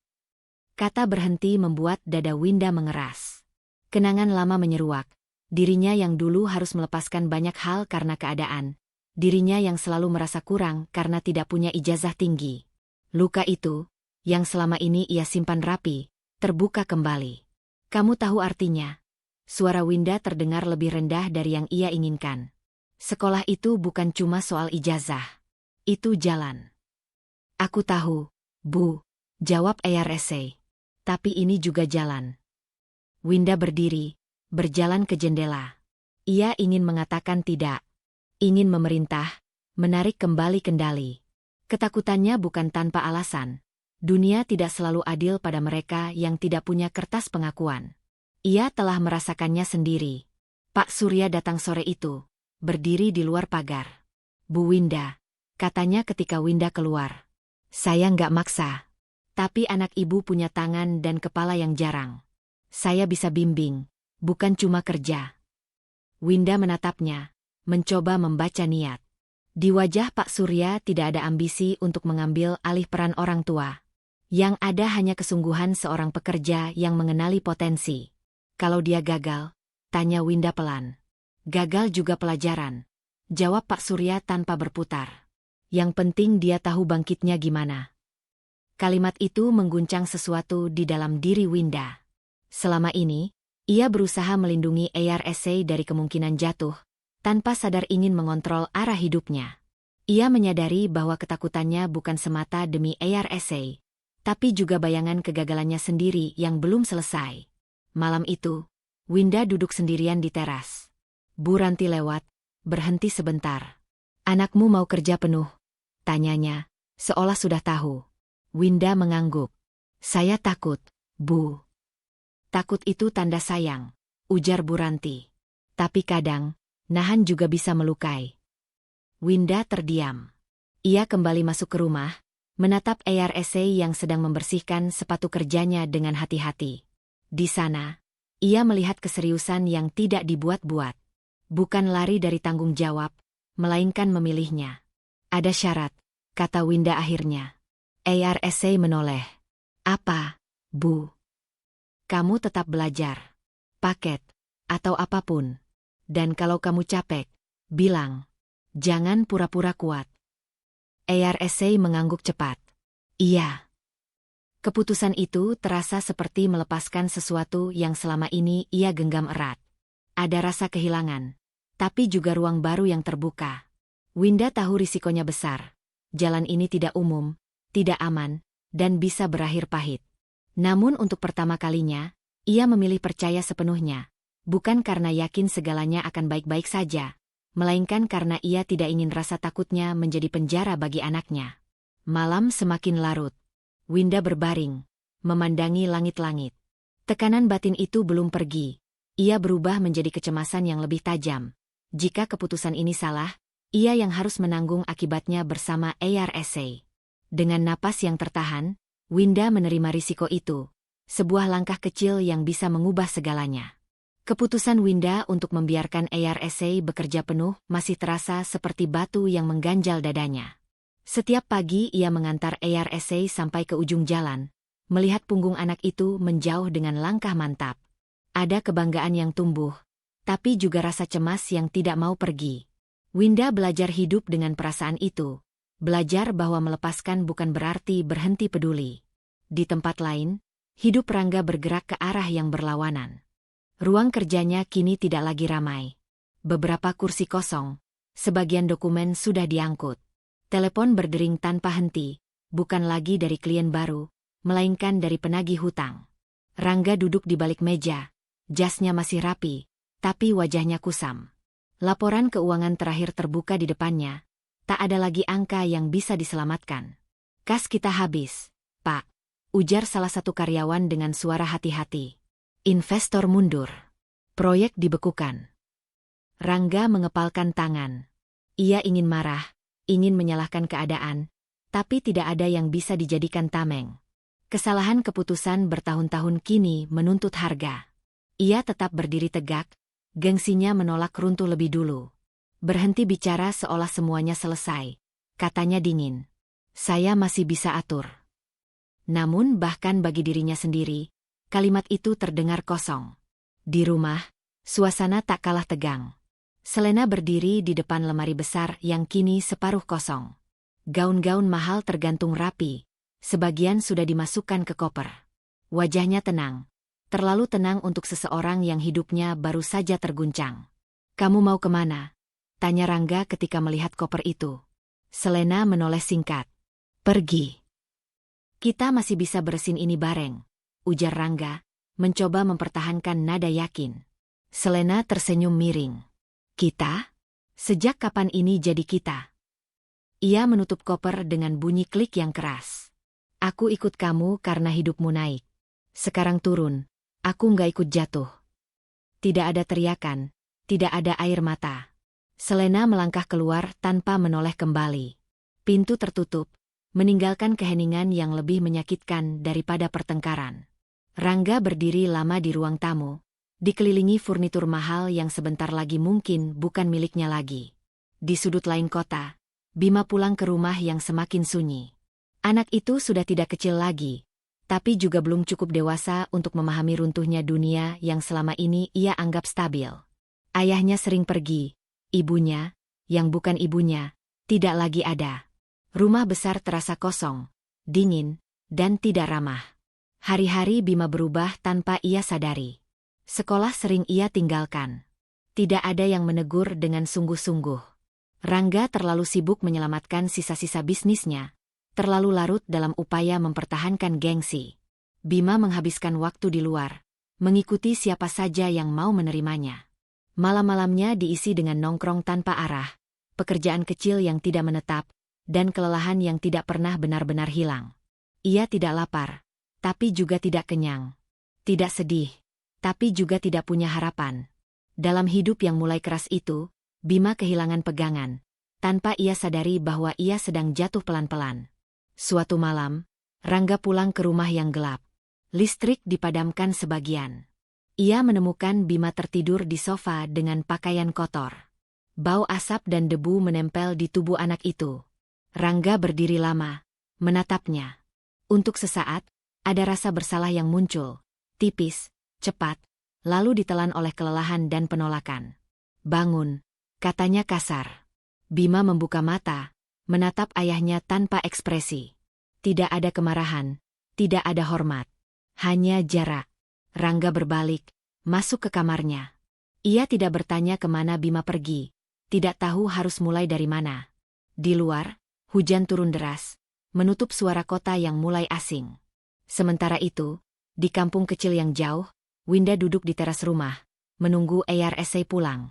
Kata berhenti membuat dada Winda mengeras. Kenangan lama menyeruak. Dirinya yang dulu harus melepaskan banyak hal karena keadaan. Dirinya yang selalu merasa kurang karena tidak punya ijazah tinggi. Luka itu, yang selama ini ia simpan rapi, terbuka kembali. "Kamu tahu artinya?" Suara Winda terdengar lebih rendah dari yang ia inginkan. "Sekolah itu bukan cuma soal ijazah. Itu jalan." "Aku tahu, Bu," jawab ARSA. "Tapi ini juga jalan." Winda berdiri, berjalan ke jendela. Ia ingin mengatakan tidak. Ingin memerintah, menarik kembali kendali. Ketakutannya bukan tanpa alasan. Dunia tidak selalu adil pada mereka yang tidak punya kertas pengakuan. Ia telah merasakannya sendiri. Pak Surya datang sore itu, berdiri di luar pagar. "Bu Winda," katanya ketika Winda keluar. "Saya nggak maksa. Tapi anak ibu punya tangan dan kepala yang jarang. Saya bisa bimbing, bukan cuma kerja." Winda menatapnya, mencoba membaca niat. Di wajah Pak Surya tidak ada ambisi untuk mengambil alih peran orang tua. Yang ada hanya kesungguhan seorang pekerja yang mengenali potensi. "Kalau dia gagal?" tanya Winda pelan. "Gagal juga pelajaran," jawab Pak Surya tanpa berputar. "Yang penting dia tahu bangkitnya gimana." Kalimat itu mengguncang sesuatu di dalam diri Winda. Selama ini, ia berusaha melindungi ARSA dari kemungkinan jatuh, tanpa sadar ingin mengontrol arah hidupnya. Ia menyadari bahwa ketakutannya bukan semata demi ARSA, tapi juga bayangan kegagalannya sendiri yang belum selesai. Malam itu, Winda duduk sendirian di teras. Bu Ranti lewat, berhenti sebentar. "Anakmu mau kerja penuh?" tanyanya, seolah sudah tahu. Winda mengangguk. "Saya takut, Bu." "Takut itu tanda sayang," ujar Bu Ranti. "Tapi kadang, nahan juga bisa melukai." Winda terdiam. Ia kembali masuk ke rumah, menatap ARSA yang sedang membersihkan sepatu kerjanya dengan hati-hati. Di sana, ia melihat keseriusan yang tidak dibuat-buat. Bukan lari dari tanggung jawab, melainkan memilihnya. "Ada syarat," kata Winda akhirnya. ARSA menoleh. "Apa, Bu?" "Kamu tetap belajar. Paket, atau apapun. Dan kalau kamu capek, bilang. Jangan pura-pura kuat." ARSA mengangguk cepat. "Iya." Keputusan itu terasa seperti melepaskan sesuatu yang selama ini ia genggam erat. Ada rasa kehilangan, tapi juga ruang baru yang terbuka. Winda tahu risikonya besar. Jalan ini tidak umum, tidak aman, dan bisa berakhir pahit. Namun untuk pertama kalinya, ia memilih percaya sepenuhnya. Bukan karena yakin segalanya akan baik-baik saja, melainkan karena ia tidak ingin rasa takutnya menjadi penjara bagi anaknya. Malam semakin larut. Winda berbaring, memandangi langit-langit. Tekanan batin itu belum pergi. Ia berubah menjadi kecemasan yang lebih tajam. Jika keputusan ini salah, ia yang harus menanggung akibatnya bersama ARSA. Dengan napas yang tertahan, Winda menerima risiko itu. Sebuah langkah kecil yang bisa mengubah segalanya. Keputusan Winda untuk membiarkan ARSA bekerja penuh masih terasa seperti batu yang mengganjal dadanya. Setiap pagi ia mengantar ARSA sampai ke ujung jalan, melihat punggung anak itu menjauh dengan langkah mantap. Ada kebanggaan yang tumbuh, tapi juga rasa cemas yang tidak mau pergi. Winda belajar hidup dengan perasaan itu, belajar bahwa melepaskan bukan berarti berhenti peduli. Di tempat lain, hidup Rangga bergerak ke arah yang berlawanan. Ruang kerjanya kini tidak lagi ramai. Beberapa kursi kosong, sebagian dokumen sudah diangkut. Telepon berdering tanpa henti, bukan lagi dari klien baru, melainkan dari penagih hutang. Rangga duduk di balik meja, jasnya masih rapi, tapi wajahnya kusam. Laporan keuangan terakhir terbuka di depannya, tak ada lagi angka yang bisa diselamatkan. Kas kita habis, Pak, ujar salah satu karyawan dengan suara hati-hati. Investor mundur. Proyek dibekukan. Rangga mengepalkan tangan. Ia ingin marah, ingin menyalahkan keadaan, tapi tidak ada yang bisa dijadikan tameng. Kesalahan keputusan bertahun-tahun kini menuntut harga. Ia tetap berdiri tegak, gengsinya menolak runtuh lebih dulu. Berhenti bicara seolah semuanya selesai, katanya dingin. Saya masih bisa atur. Namun bahkan bagi dirinya sendiri, kalimat itu terdengar kosong. Di rumah, suasana tak kalah tegang. Selena berdiri di depan lemari besar yang kini separuh kosong. Gaun-gaun mahal tergantung rapi, sebagian sudah dimasukkan ke koper. Wajahnya tenang, terlalu tenang untuk seseorang yang hidupnya baru saja terguncang. Kamu mau kemana? Tanya Rangga ketika melihat koper itu. Selena menoleh singkat. Pergi. Kita masih bisa beresin ini bareng, ujar Rangga, mencoba mempertahankan nada yakin. Selena tersenyum miring. Kita? Sejak kapan ini jadi kita? Ia menutup koper dengan bunyi klik yang keras. Aku ikut kamu karena hidupmu naik. Sekarang turun, aku nggak ikut jatuh. Tidak ada teriakan, tidak ada air mata. Selena melangkah keluar tanpa menoleh kembali. Pintu tertutup, meninggalkan keheningan yang lebih menyakitkan daripada pertengkaran. Rangga berdiri lama di ruang tamu, dikelilingi furnitur mahal yang sebentar lagi mungkin bukan miliknya lagi. Di sudut lain kota, Bima pulang ke rumah yang semakin sunyi. Anak itu sudah tidak kecil lagi, tapi juga belum cukup dewasa untuk memahami runtuhnya dunia yang selama ini ia anggap stabil. Ayahnya sering pergi, ibunya, yang bukan ibunya, tidak lagi ada. Rumah besar terasa kosong, dingin, dan tidak ramah. Hari-hari Bima berubah tanpa ia sadari. Sekolah sering ia tinggalkan. Tidak ada yang menegur dengan sungguh-sungguh. Rangga terlalu sibuk menyelamatkan sisa-sisa bisnisnya, terlalu larut dalam upaya mempertahankan gengsi. Bima menghabiskan waktu di luar, mengikuti siapa saja yang mau menerimanya. Malam-malamnya diisi dengan nongkrong tanpa arah, pekerjaan kecil yang tidak menetap, dan kelelahan yang tidak pernah benar-benar hilang. Ia tidak lapar, tapi juga tidak kenyang. Tidak sedih, tapi juga tidak punya harapan. Dalam hidup yang mulai keras itu, Bima kehilangan pegangan, tanpa ia sadari bahwa ia sedang jatuh pelan-pelan. Suatu malam, Rangga pulang ke rumah yang gelap. Listrik dipadamkan sebagian. Ia menemukan Bima tertidur di sofa dengan pakaian kotor. Bau asap dan debu menempel di tubuh anak itu. Rangga berdiri lama, menatapnya. Untuk sesaat, ada rasa bersalah yang muncul, tipis, cepat, lalu ditelan oleh kelelahan dan penolakan. Bangun, katanya kasar. Bima membuka mata, menatap ayahnya tanpa ekspresi. Tidak ada kemarahan, tidak ada hormat. Hanya jarak. Rangga berbalik, masuk ke kamarnya. Ia tidak bertanya kemana Bima pergi, tidak tahu harus mulai dari mana. Di luar, hujan turun deras, menutup suara kota yang mulai asing. Sementara itu, di kampung kecil yang jauh, Winda duduk di teras rumah, menunggu ARSA pulang.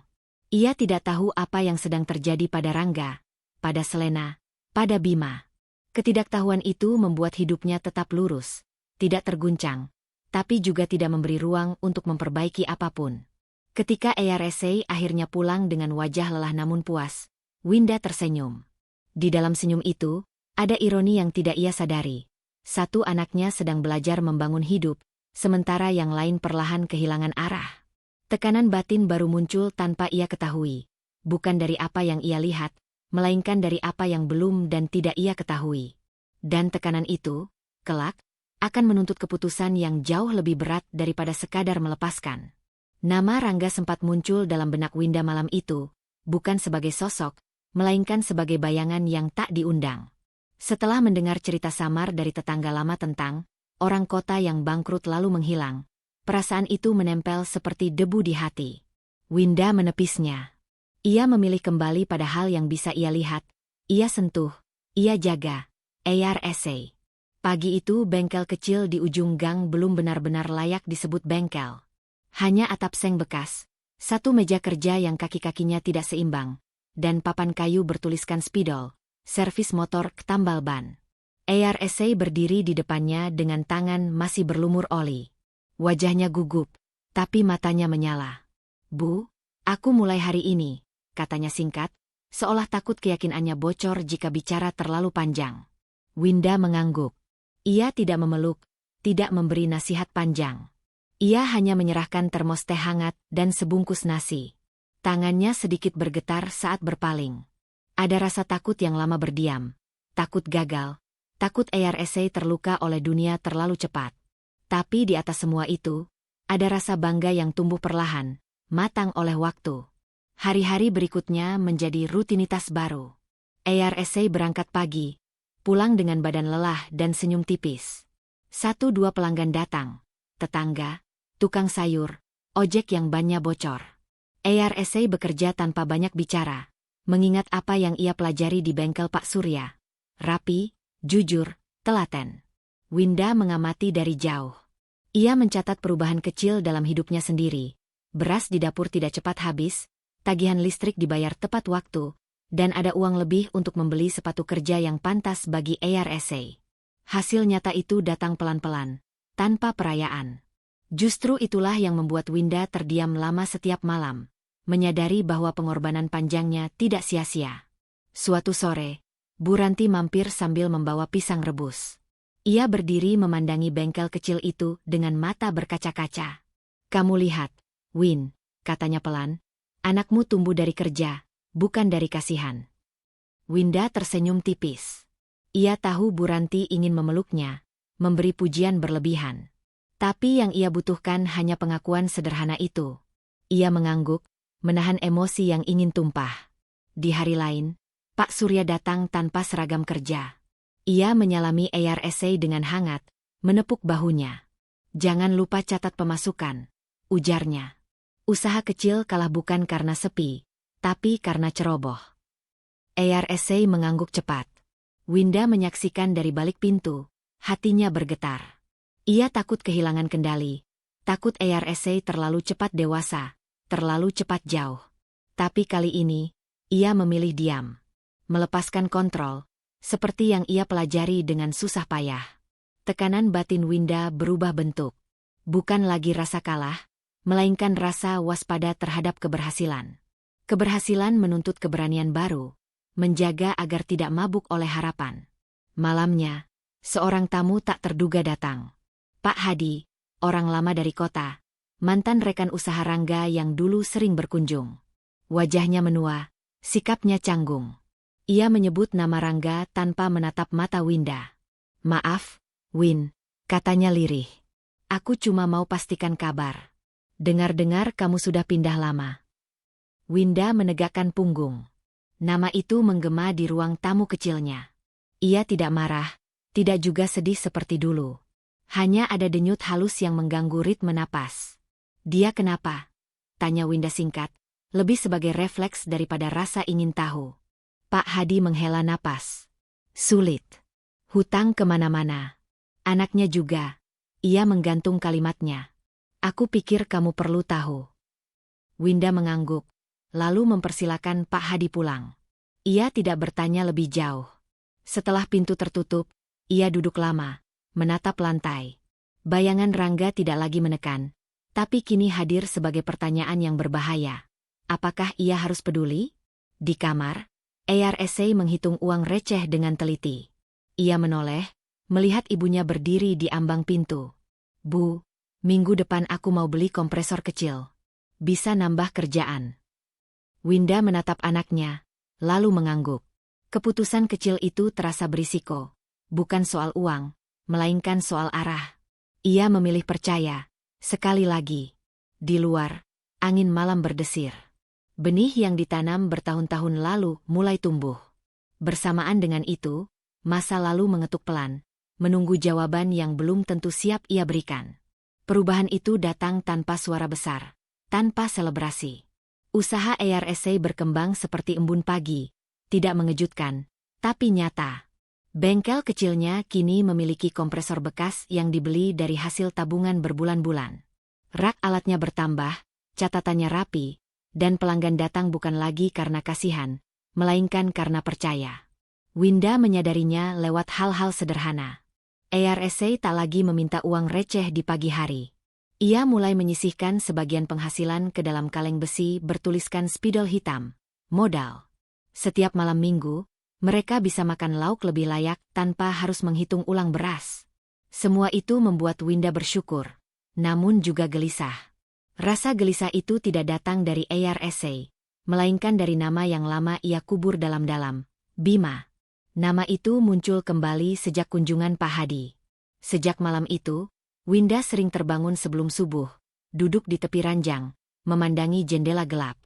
Ia tidak tahu apa yang sedang terjadi pada Rangga, pada Selena, pada Bima. Ketidaktahuan itu membuat hidupnya tetap lurus, tidak terguncang, tapi juga tidak memberi ruang untuk memperbaiki apapun. Ketika ARSA akhirnya pulang dengan wajah lelah namun puas, Winda tersenyum. Di dalam senyum itu, Ada ironi yang tidak ia sadari. Satu anaknya sedang belajar membangun hidup, sementara yang lain perlahan kehilangan arah. Tekanan batin baru muncul tanpa ia ketahui. Bukan dari apa yang ia lihat, melainkan dari apa yang belum dan tidak ia ketahui. Dan tekanan itu, kelak, akan menuntut keputusan yang jauh lebih berat daripada sekadar melepaskan. Nama Rangga sempat muncul dalam benak Winda malam itu, bukan sebagai sosok, melainkan sebagai bayangan yang tak diundang. Setelah mendengar cerita samar dari tetangga lama tentang orang kota yang bangkrut lalu menghilang, perasaan itu menempel seperti debu di hati. Winda menepisnya. Ia memilih kembali pada hal yang bisa ia lihat, ia sentuh, ia jaga. ARSA. Pagi itu bengkel kecil di ujung gang belum benar-benar layak disebut bengkel. Hanya atap seng bekas, satu meja kerja yang kaki-kakinya tidak seimbang, dan papan kayu bertuliskan spidol, servis motor ketambal ban. ARSA berdiri di depannya dengan tangan masih berlumur oli. Wajahnya gugup, tapi matanya menyala. "Bu, aku mulai hari ini," katanya singkat, seolah takut keyakinannya bocor jika bicara terlalu panjang. Winda mengangguk. Ia tidak memeluk, tidak memberi nasihat panjang. Ia hanya menyerahkan termos teh hangat dan sebungkus nasi. Tangannya sedikit bergetar saat berpaling. Ada rasa takut yang lama berdiam. Takut gagal. Takut ARSA terluka oleh dunia terlalu cepat. Tapi di atas semua itu, ada rasa bangga yang tumbuh perlahan, matang oleh waktu. Hari-hari berikutnya menjadi rutinitas baru. ARSA berangkat pagi, pulang dengan badan lelah dan senyum tipis. 1-2 pelanggan datang. Tetangga, tukang sayur, ojek yang bannya bocor. ARSA bekerja tanpa banyak bicara, mengingat apa yang ia pelajari di bengkel Pak Surya. Rapi, jujur, telaten. Winda mengamati dari jauh. Ia mencatat perubahan kecil dalam hidupnya sendiri. Beras di dapur tidak cepat habis, tagihan listrik dibayar tepat waktu, dan ada uang lebih untuk membeli sepatu kerja yang pantas bagi ARSA. Hasil nyata itu datang pelan-pelan, tanpa perayaan. Justru itulah yang membuat Winda terdiam lama setiap malam, menyadari bahwa pengorbanan panjangnya tidak sia-sia. Suatu sore, Bu Ranti mampir sambil membawa pisang rebus. Ia berdiri memandangi bengkel kecil itu dengan mata berkaca-kaca. "Kamu lihat, Win," katanya pelan, "anakmu tumbuh dari kerja, bukan dari kasihan." Winda tersenyum tipis. Ia tahu Bu Ranti ingin memeluknya, memberi pujian berlebihan. Tapi yang ia butuhkan hanya pengakuan sederhana itu. Ia mengangguk, menahan emosi yang ingin tumpah. Di hari lain, Pak Surya datang tanpa seragam kerja. Ia menyalami ARSA dengan hangat, menepuk bahunya. "Jangan lupa catat pemasukan," ujarnya. "Usaha kecil kalah bukan karena sepi, tapi karena ceroboh." ARSA mengangguk cepat. Winda menyaksikan dari balik pintu, hatinya bergetar. Ia takut kehilangan kendali, takut ARSA terlalu cepat dewasa, terlalu cepat jauh. Tapi kali ini, ia memilih diam. Melepaskan kontrol, seperti yang ia pelajari dengan susah payah. Tekanan batin Winda berubah bentuk. Bukan lagi rasa kalah, melainkan rasa waspada terhadap keberhasilan. Keberhasilan menuntut keberanian baru, menjaga agar tidak mabuk oleh harapan. Malamnya, seorang tamu tak terduga datang. Pak Hadi, orang lama dari kota, mantan rekan usaha Rangga yang dulu sering berkunjung. Wajahnya menua, sikapnya canggung. Ia menyebut nama Rangga tanpa menatap mata Winda. "Maaf, Win," katanya lirih. "Aku cuma mau pastikan kabar. Dengar-dengar kamu sudah pindah lama." Winda menegakkan punggung. Nama itu menggema di ruang tamu kecilnya. Ia tidak marah, tidak juga sedih seperti dulu. Hanya ada denyut halus yang mengganggu ritme napas. "Dia kenapa?" tanya Winda singkat, lebih sebagai refleks daripada rasa ingin tahu. Pak Hadi menghela napas. "Sulit. Hutang kemana-mana. Anaknya juga." Ia menggantung kalimatnya. "Aku pikir kamu perlu tahu." Winda mengangguk, lalu mempersilakan Pak Hadi pulang. Ia tidak bertanya lebih jauh. Setelah pintu tertutup, ia duduk lama, menatap lantai. Bayangan Rangga tidak lagi menekan, tapi kini hadir sebagai pertanyaan yang berbahaya. Apakah ia harus peduli? Di kamar, ARSA menghitung uang receh dengan teliti. Ia menoleh, melihat ibunya berdiri di ambang pintu. Bu, minggu depan aku mau beli kompresor kecil. Bisa nambah kerjaan. Winda menatap anaknya, lalu mengangguk. Keputusan kecil itu terasa berisiko. Bukan soal uang, melainkan soal arah. Ia memilih percaya. Sekali lagi. Di luar, angin malam berdesir. Benih yang ditanam bertahun-tahun lalu mulai tumbuh. Bersamaan dengan itu, masa lalu mengetuk pelan, menunggu jawaban yang belum tentu siap ia berikan. Perubahan itu datang tanpa suara besar, tanpa selebrasi. Usaha ARSA berkembang seperti embun pagi, tidak mengejutkan, tapi nyata. Bengkel kecilnya kini memiliki kompresor bekas yang dibeli dari hasil tabungan berbulan-bulan. Rak alatnya bertambah, catatannya rapi, dan pelanggan datang bukan lagi karena kasihan, melainkan karena percaya. Winda menyadarinya lewat hal-hal sederhana. ARSA tak lagi meminta uang receh di pagi hari. Ia mulai menyisihkan sebagian penghasilan ke dalam kaleng besi bertuliskan spidol hitam, modal. Setiap malam minggu, mereka bisa makan lauk lebih layak tanpa harus menghitung ulang beras. Semua itu membuat Winda bersyukur, namun juga gelisah. Rasa gelisah itu tidak datang dari ARSA, melainkan dari nama yang lama ia kubur dalam-dalam, Bima. Nama itu muncul kembali sejak kunjungan Pak Hadi. Sejak malam itu, Winda sering terbangun sebelum subuh, duduk di tepi ranjang, memandangi jendela gelap.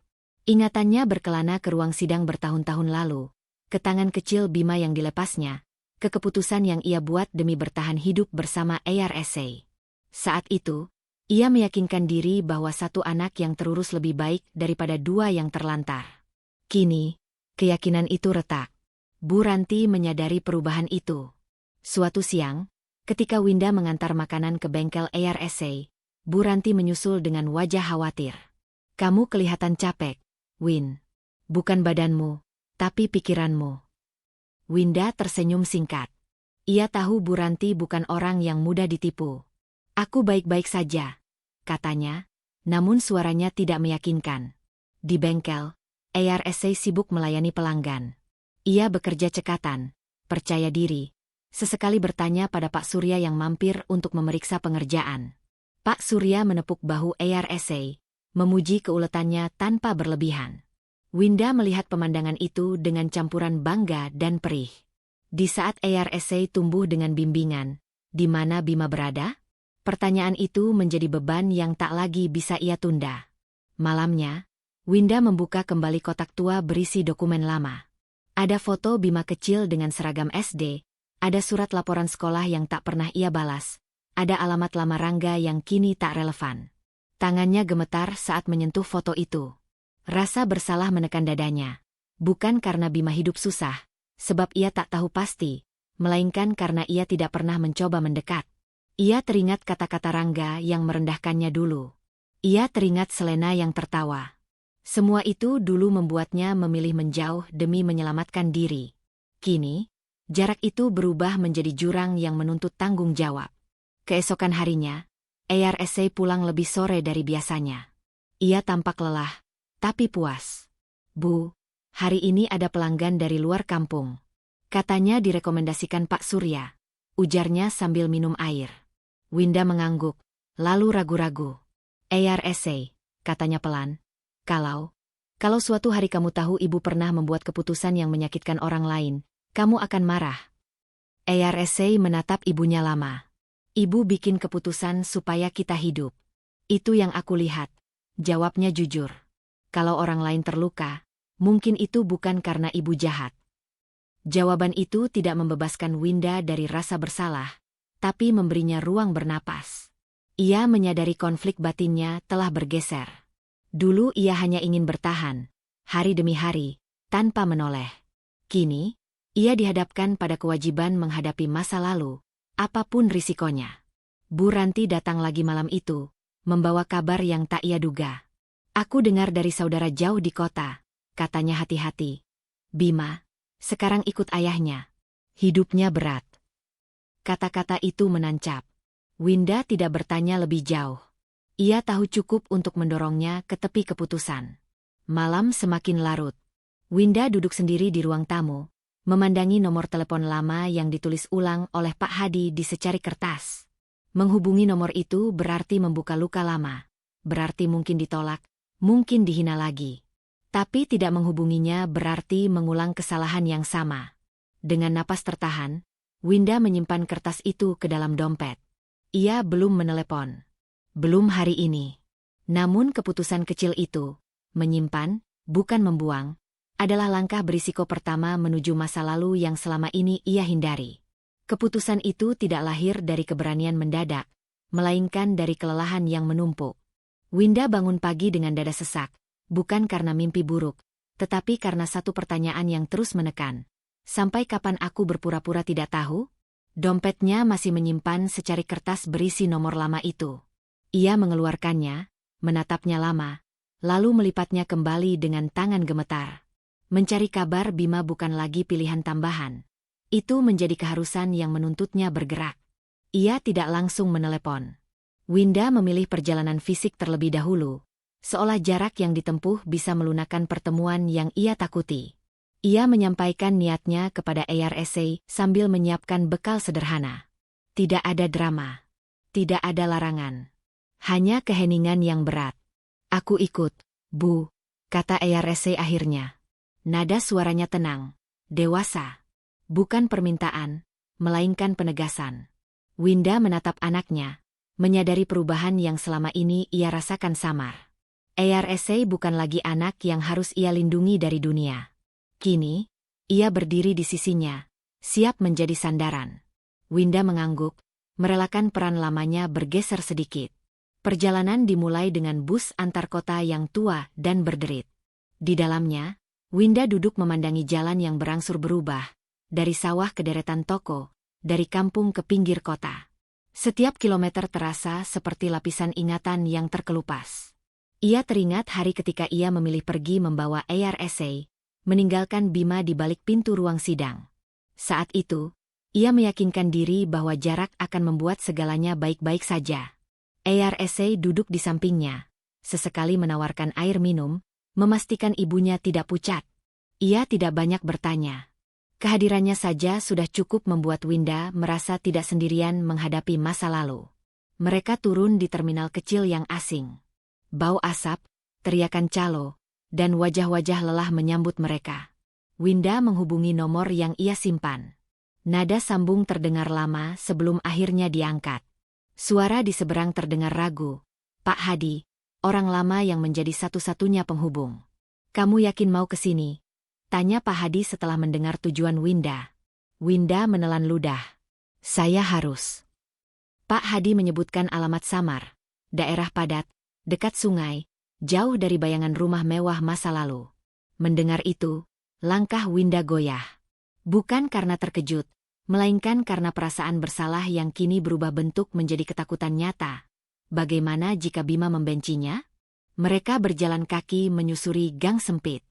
Ingatannya berkelana ke ruang sidang bertahun-tahun lalu, ke tangan kecil Bima yang dilepasnya, ke keputusan yang ia buat demi bertahan hidup bersama ARSA. Saat itu, ia meyakinkan diri bahwa satu anak yang terurus lebih baik daripada dua yang terlantar. Kini, keyakinan itu retak. Bu Ranti menyadari perubahan itu. Suatu siang, ketika Winda mengantar makanan ke bengkel ARSA, Bu Ranti menyusul dengan wajah khawatir. Kamu kelihatan capek, Win. Bukan badanmu, tapi pikiranmu. Winda tersenyum singkat. Ia tahu Bu Ranti bukan orang yang mudah ditipu. Aku baik-baik saja, katanya, namun suaranya tidak meyakinkan. Di bengkel, ARSA sibuk melayani pelanggan. Ia bekerja cekatan, percaya diri, sesekali bertanya pada Pak Surya yang mampir untuk memeriksa pengerjaan. Pak Surya menepuk bahu ARSA, memuji keuletannya tanpa berlebihan. Winda melihat pemandangan itu dengan campuran bangga dan perih. Di saat ARSA tumbuh dengan bimbingan, di mana Bima berada? Pertanyaan itu menjadi beban yang tak lagi bisa ia tunda. Malamnya, Winda membuka kembali kotak tua berisi dokumen lama. Ada foto Bima kecil dengan seragam SD, ada surat laporan sekolah yang tak pernah ia balas, ada alamat lama Rangga yang kini tak relevan. Tangannya gemetar saat menyentuh foto itu. Rasa bersalah menekan dadanya. Bukan karena Bima hidup susah, sebab ia tak tahu pasti, melainkan karena ia tidak pernah mencoba mendekat. Ia teringat kata-kata Rangga yang merendahkannya dulu. Ia teringat Selena yang tertawa. Semua itu dulu membuatnya memilih menjauh demi menyelamatkan diri. Kini, jarak itu berubah menjadi jurang yang menuntut tanggung jawab. Keesokan harinya, ARSA pulang lebih sore dari biasanya. Ia tampak lelah, tapi puas. Bu, hari ini ada pelanggan dari luar kampung. Katanya direkomendasikan Pak Surya, ujarnya sambil minum air. Winda mengangguk, lalu ragu-ragu. ARSA, katanya pelan. Kalau suatu hari kamu tahu ibu pernah membuat keputusan yang menyakitkan orang lain, kamu akan marah. ARSA menatap ibunya lama. Ibu bikin keputusan supaya kita hidup. Itu yang aku lihat. Jawabnya jujur. Kalau orang lain terluka, mungkin itu bukan karena ibu jahat. Jawaban itu tidak membebaskan Winda dari rasa bersalah, tapi memberinya ruang bernapas. Ia menyadari konflik batinnya telah bergeser. Dulu ia hanya ingin bertahan, hari demi hari, tanpa menoleh. Kini, ia dihadapkan pada kewajiban menghadapi masa lalu, apapun risikonya. Bu Ranti datang lagi malam itu, membawa kabar yang tak ia duga. Aku dengar dari saudara jauh di kota, katanya hati-hati. Bima, sekarang ikut ayahnya. Hidupnya berat. Kata-kata itu menancap. Winda tidak bertanya lebih jauh. Ia tahu cukup untuk mendorongnya ke tepi keputusan. Malam semakin larut. Winda duduk sendiri di ruang tamu, memandangi nomor telepon lama yang ditulis ulang oleh Pak Hadi di secari kertas. Menghubungi nomor itu berarti membuka luka lama. Berarti mungkin ditolak, mungkin dihina lagi. Tapi tidak menghubunginya berarti mengulang kesalahan yang sama. Dengan napas tertahan, Winda menyimpan kertas itu ke dalam dompet. Ia belum menelepon. Belum hari ini. Namun keputusan kecil itu, menyimpan, bukan membuang, adalah langkah berisiko pertama menuju masa lalu yang selama ini ia hindari. Keputusan itu tidak lahir dari keberanian mendadak, melainkan dari kelelahan yang menumpuk. Winda bangun pagi dengan dada sesak, bukan karena mimpi buruk, tetapi karena satu pertanyaan yang terus menekan. Sampai kapan aku berpura-pura tidak tahu? Dompetnya masih menyimpan secari kertas berisi nomor lama itu. Ia mengeluarkannya, menatapnya lama, lalu melipatnya kembali dengan tangan gemetar. Mencari kabar Bima bukan lagi pilihan tambahan. Itu menjadi keharusan yang menuntutnya bergerak. Ia tidak langsung menelepon. Winda memilih perjalanan fisik terlebih dahulu, seolah jarak yang ditempuh bisa melunakkan pertemuan yang ia takuti. Ia menyampaikan niatnya kepada ARSA sambil menyiapkan bekal sederhana. Tidak ada drama. Tidak ada larangan. Hanya keheningan yang berat. Aku ikut, Bu, kata ARSA akhirnya. Nada suaranya tenang, dewasa. Bukan permintaan, melainkan penegasan. Winda menatap anaknya, menyadari perubahan yang selama ini ia rasakan samar. ARSA bukan lagi anak yang harus ia lindungi dari dunia. Kini, ia berdiri di sisinya, siap menjadi sandaran. Winda mengangguk, merelakan peran lamanya bergeser sedikit. Perjalanan dimulai dengan bus antar kota yang tua dan berderit. Di dalamnya, Winda duduk memandangi jalan yang berangsur berubah, dari sawah ke deretan toko, dari kampung ke pinggir kota. Setiap kilometer terasa seperti lapisan ingatan yang terkelupas. Ia teringat hari ketika ia memilih pergi membawa ARSA, meninggalkan Bima di balik pintu ruang sidang. Saat itu, ia meyakinkan diri bahwa jarak akan membuat segalanya baik-baik saja. ARSA duduk di sampingnya, sesekali menawarkan air minum, memastikan ibunya tidak pucat. Ia tidak banyak bertanya. Kehadirannya saja sudah cukup membuat Winda merasa tidak sendirian menghadapi masa lalu. Mereka turun di terminal kecil yang asing. Bau asap, teriakan calo, dan wajah-wajah lelah menyambut mereka. Winda menghubungi nomor yang ia simpan. Nada sambung terdengar lama sebelum akhirnya diangkat. Suara di seberang terdengar ragu. Pak Hadi, orang lama yang menjadi satu-satunya penghubung. Kamu yakin mau ke sini? Tanya Pak Hadi setelah mendengar tujuan Winda. Winda menelan ludah. Saya harus. Pak Hadi menyebutkan alamat samar. Daerah padat, dekat sungai, jauh dari bayangan rumah mewah masa lalu. Mendengar itu, langkah Winda goyah. Bukan karena terkejut, melainkan karena perasaan bersalah yang kini berubah bentuk menjadi ketakutan nyata. Bagaimana jika Bima membencinya? Mereka berjalan kaki menyusuri gang sempit.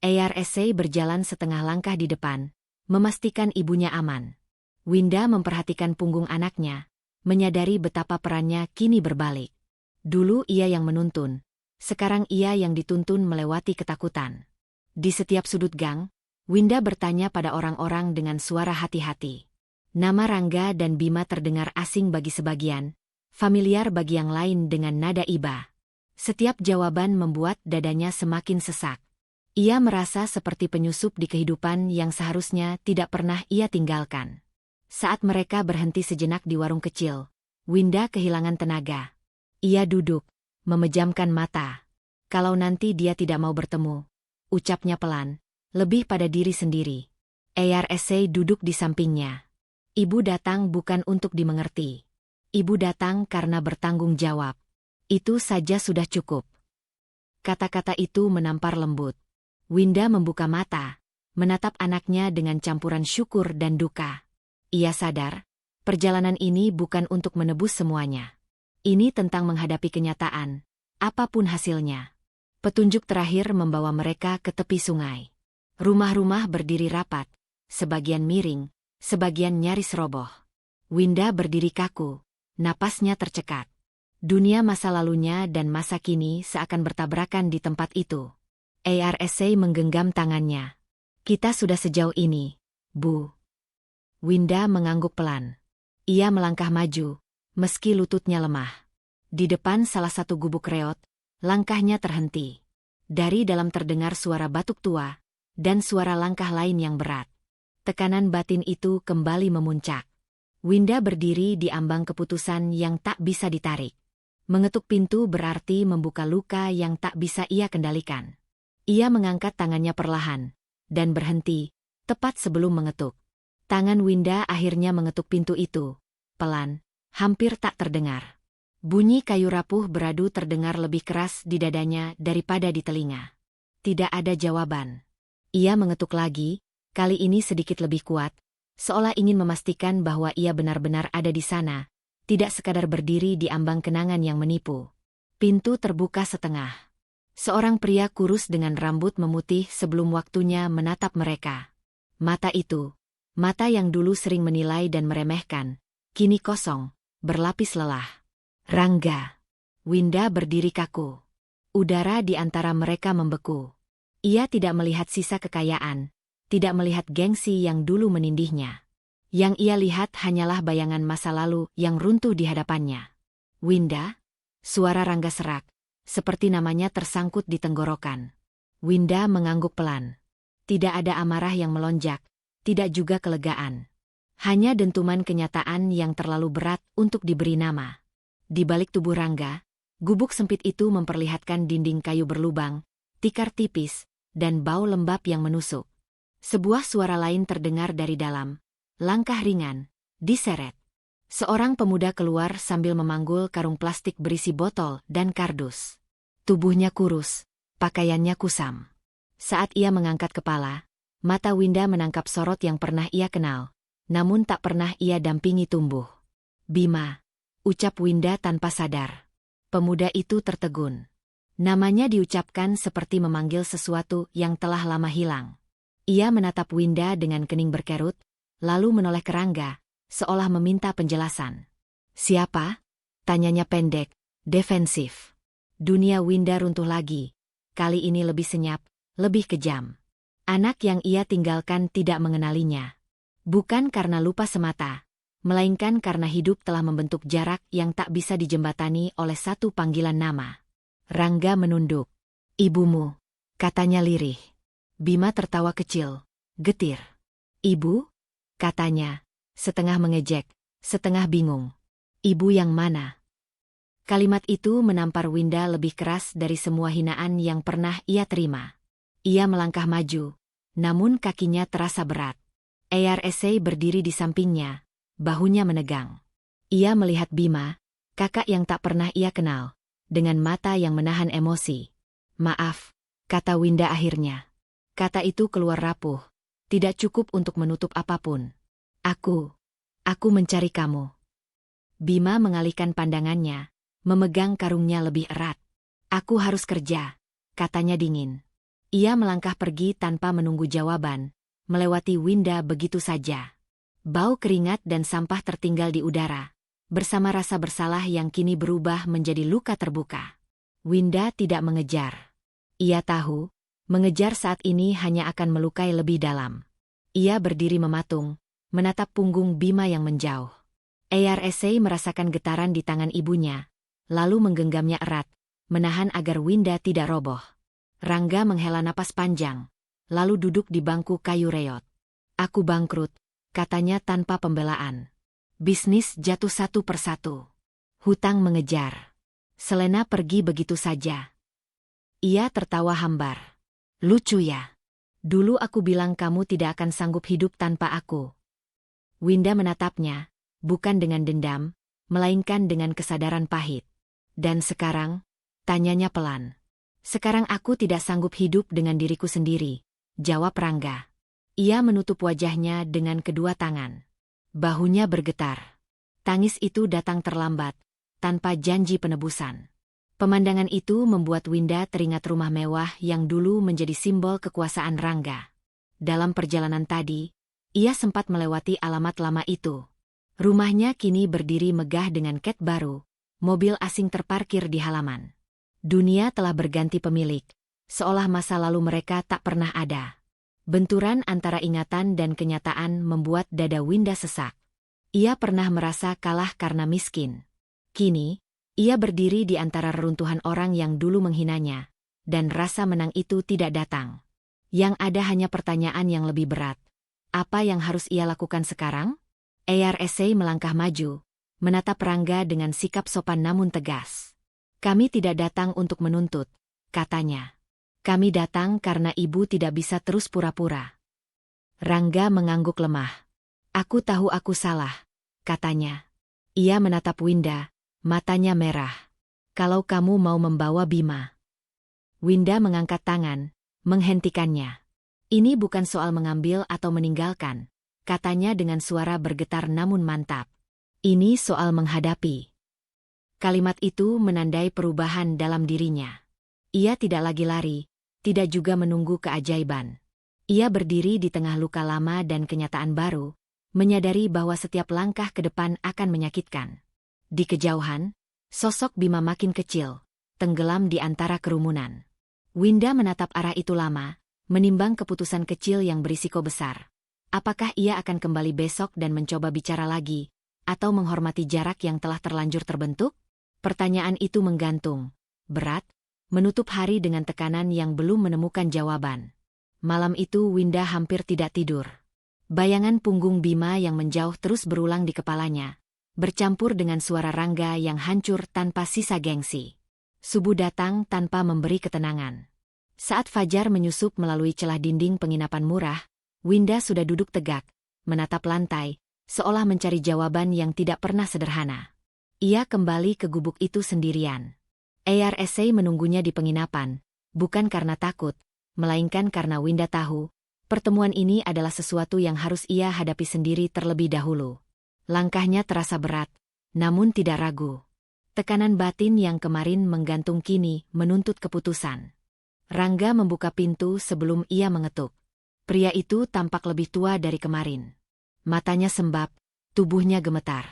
ARSA berjalan setengah langkah di depan, memastikan ibunya aman. Winda memperhatikan punggung anaknya, menyadari betapa perannya kini berbalik. Dulu ia yang menuntun, sekarang ia yang dituntun melewati ketakutan. Di setiap sudut gang, Winda bertanya pada orang-orang dengan suara hati-hati. Nama Rangga dan Bima terdengar asing bagi sebagian, familiar bagi yang lain dengan nada iba. Setiap jawaban membuat dadanya semakin sesak. Ia merasa seperti penyusup di kehidupan yang seharusnya tidak pernah ia tinggalkan. Saat mereka berhenti sejenak di warung kecil, Winda kehilangan tenaga. Ia duduk, memejamkan mata. Kalau nanti dia tidak mau bertemu, ucapnya pelan, lebih pada diri sendiri. ARSA duduk di sampingnya. Ibu datang bukan untuk dimengerti. Ibu datang karena bertanggung jawab. Itu saja sudah cukup. Kata-kata itu menampar lembut. Winda membuka mata, menatap anaknya dengan campuran syukur dan duka. Ia sadar, perjalanan ini bukan untuk menebus semuanya. Ini tentang menghadapi kenyataan, apapun hasilnya. Petunjuk terakhir membawa mereka ke tepi sungai. Rumah-rumah berdiri rapat, sebagian miring, sebagian nyaris roboh. Winda berdiri kaku, napasnya tercekat. Dunia masa lalunya dan masa kini seakan bertabrakan di tempat itu. ARSA menggenggam tangannya. Kita sudah sejauh ini, Bu. Winda mengangguk pelan. Ia melangkah maju, meski lututnya lemah. Di depan salah satu gubuk reot, langkahnya terhenti. Dari dalam terdengar suara batuk tua, dan suara langkah lain yang berat. Tekanan batin itu kembali memuncak. Winda berdiri di ambang keputusan yang tak bisa ditarik. Mengetuk pintu berarti membuka luka yang tak bisa ia kendalikan. Ia mengangkat tangannya perlahan, dan berhenti, tepat sebelum mengetuk. Tangan Winda akhirnya mengetuk pintu itu, pelan, hampir tak terdengar. Bunyi kayu rapuh beradu terdengar lebih keras di dadanya daripada di telinga. Tidak ada jawaban. Ia mengetuk lagi, kali ini sedikit lebih kuat, seolah ingin memastikan bahwa ia benar-benar ada di sana, tidak sekadar berdiri di ambang kenangan yang menipu. Pintu terbuka setengah. Seorang pria kurus dengan rambut memutih sebelum waktunya menatap mereka. Mata itu, mata yang dulu sering menilai dan meremehkan, kini kosong, berlapis lelah. Rangga. Winda berdiri kaku. Udara di antara mereka membeku. Ia tidak melihat sisa kekayaan, tidak melihat gengsi yang dulu menindihnya. Yang ia lihat hanyalah bayangan masa lalu yang runtuh di hadapannya. Winda? Suara Rangga serak, seperti namanya tersangkut di tenggorokan. Winda mengangguk pelan. Tidak ada amarah yang melonjak, tidak juga kelegaan. Hanya dentuman kenyataan yang terlalu berat untuk diberi nama. Di balik tubuh Rangga, gubuk sempit itu memperlihatkan dinding kayu berlubang, tikar tipis, dan bau lembab yang menusuk. Sebuah suara lain terdengar dari dalam. Langkah ringan, diseret. Seorang pemuda keluar sambil memanggul karung plastik berisi botol dan kardus. Tubuhnya kurus, pakaiannya kusam. Saat ia mengangkat kepala, mata Winda menangkap sorot yang pernah ia kenal, namun tak pernah ia dampingi tumbuh. Bima, ucap Winda tanpa sadar. Pemuda itu tertegun. Namanya diucapkan seperti memanggil sesuatu yang telah lama hilang. Ia menatap Winda dengan kening berkerut, lalu menoleh ke Rangga, seolah meminta penjelasan. Siapa? Tanyanya pendek, defensif. Dunia Winda runtuh lagi, kali ini lebih senyap, lebih kejam. Anak yang ia tinggalkan tidak mengenalinya. Bukan karena lupa semata, melainkan karena hidup telah membentuk jarak yang tak bisa dijembatani oleh satu panggilan nama. Rangga menunduk. Ibumu, katanya lirih. Bima tertawa kecil, getir. Ibu? Katanya, setengah mengejek, setengah bingung. Ibu yang mana? Kalimat itu menampar Winda lebih keras dari semua hinaan yang pernah ia terima. Ia melangkah maju, namun kakinya terasa berat. ARSA berdiri di sampingnya, bahunya menegang. Ia melihat Bima, kakak yang tak pernah ia kenal, dengan mata yang menahan emosi. Maaf, kata Winda akhirnya. Kata itu keluar rapuh, tidak cukup untuk menutup apapun. Aku mencari kamu. Bima mengalihkan pandangannya, memegang karungnya lebih erat. Aku harus kerja, katanya dingin. Ia melangkah pergi tanpa menunggu jawaban, melewati Winda begitu saja. Bau keringat dan sampah tertinggal di udara, bersama rasa bersalah yang kini berubah menjadi luka terbuka. Winda tidak mengejar. Ia tahu, mengejar saat ini hanya akan melukai lebih dalam. Ia berdiri mematung, menatap punggung Bima yang menjauh. ARSA merasakan getaran di tangan ibunya, lalu menggenggamnya erat, menahan agar Winda tidak roboh. Rangga menghela napas panjang, lalu duduk di bangku kayu reot. Aku bangkrut, katanya tanpa pembelaan. Bisnis jatuh satu persatu. Hutang mengejar. Selena pergi begitu saja. Ia tertawa hambar. Lucu ya. Dulu aku bilang kamu tidak akan sanggup hidup tanpa aku. Winda menatapnya, bukan dengan dendam, melainkan dengan kesadaran pahit. Dan sekarang? Tanyanya pelan. Sekarang aku tidak sanggup hidup dengan diriku sendiri, jawab Rangga. Ia menutup wajahnya dengan kedua tangan. Bahunya bergetar. Tangis itu datang terlambat, tanpa janji penebusan. Pemandangan itu membuat Winda teringat rumah mewah yang dulu menjadi simbol kekuasaan Rangga. Dalam perjalanan tadi, ia sempat melewati alamat lama itu. Rumahnya kini berdiri megah dengan cat baru, mobil asing terparkir di halaman. Dunia telah berganti pemilik, seolah masa lalu mereka tak pernah ada. Benturan antara ingatan dan kenyataan membuat dada Winda sesak. Ia pernah merasa kalah karena miskin. Kini, ia berdiri di antara reruntuhan orang yang dulu menghinanya, dan rasa menang itu tidak datang. Yang ada hanya pertanyaan yang lebih berat. Apa yang harus ia lakukan sekarang? ARSA melangkah maju, menatap Rangga dengan sikap sopan namun tegas. Kami tidak datang untuk menuntut, katanya. Kami datang karena ibu tidak bisa terus pura-pura. Rangga mengangguk lemah. Aku tahu aku salah, katanya. Ia menatap Winda, matanya merah. Kalau kamu mau membawa Bima. Winda mengangkat tangan, menghentikannya. Ini bukan soal mengambil atau meninggalkan, katanya dengan suara bergetar namun mantap. Ini soal menghadapi. Kalimat itu menandai perubahan dalam dirinya. Ia tidak lagi lari, tidak juga menunggu keajaiban. Ia berdiri di tengah luka lama dan kenyataan baru, menyadari bahwa setiap langkah ke depan akan menyakitkan. Di kejauhan, sosok Bima makin kecil, tenggelam di antara kerumunan. Winda menatap arah itu lama, menimbang keputusan kecil yang berisiko besar. Apakah ia akan kembali besok dan mencoba bicara lagi, atau menghormati jarak yang telah terlanjur terbentuk? Pertanyaan itu menggantung, berat, menutup hari dengan tekanan yang belum menemukan jawaban. Malam itu Winda hampir tidak tidur. Bayangan punggung Bima yang menjauh terus berulang di kepalanya, bercampur dengan suara Rangga yang hancur tanpa sisa gengsi. Subuh datang tanpa memberi ketenangan. Saat fajar menyusup melalui celah dinding penginapan murah, Winda sudah duduk tegak, menatap lantai, seolah mencari jawaban yang tidak pernah sederhana. Ia kembali ke gubuk itu sendirian. ARSA menunggunya di penginapan, bukan karena takut, melainkan karena Winda tahu, pertemuan ini adalah sesuatu yang harus ia hadapi sendiri terlebih dahulu. Langkahnya terasa berat, namun tidak ragu. Tekanan batin yang kemarin menggantung kini menuntut keputusan. Rangga membuka pintu sebelum ia mengetuk. Pria itu tampak lebih tua dari kemarin. Matanya sembab, tubuhnya gemetar.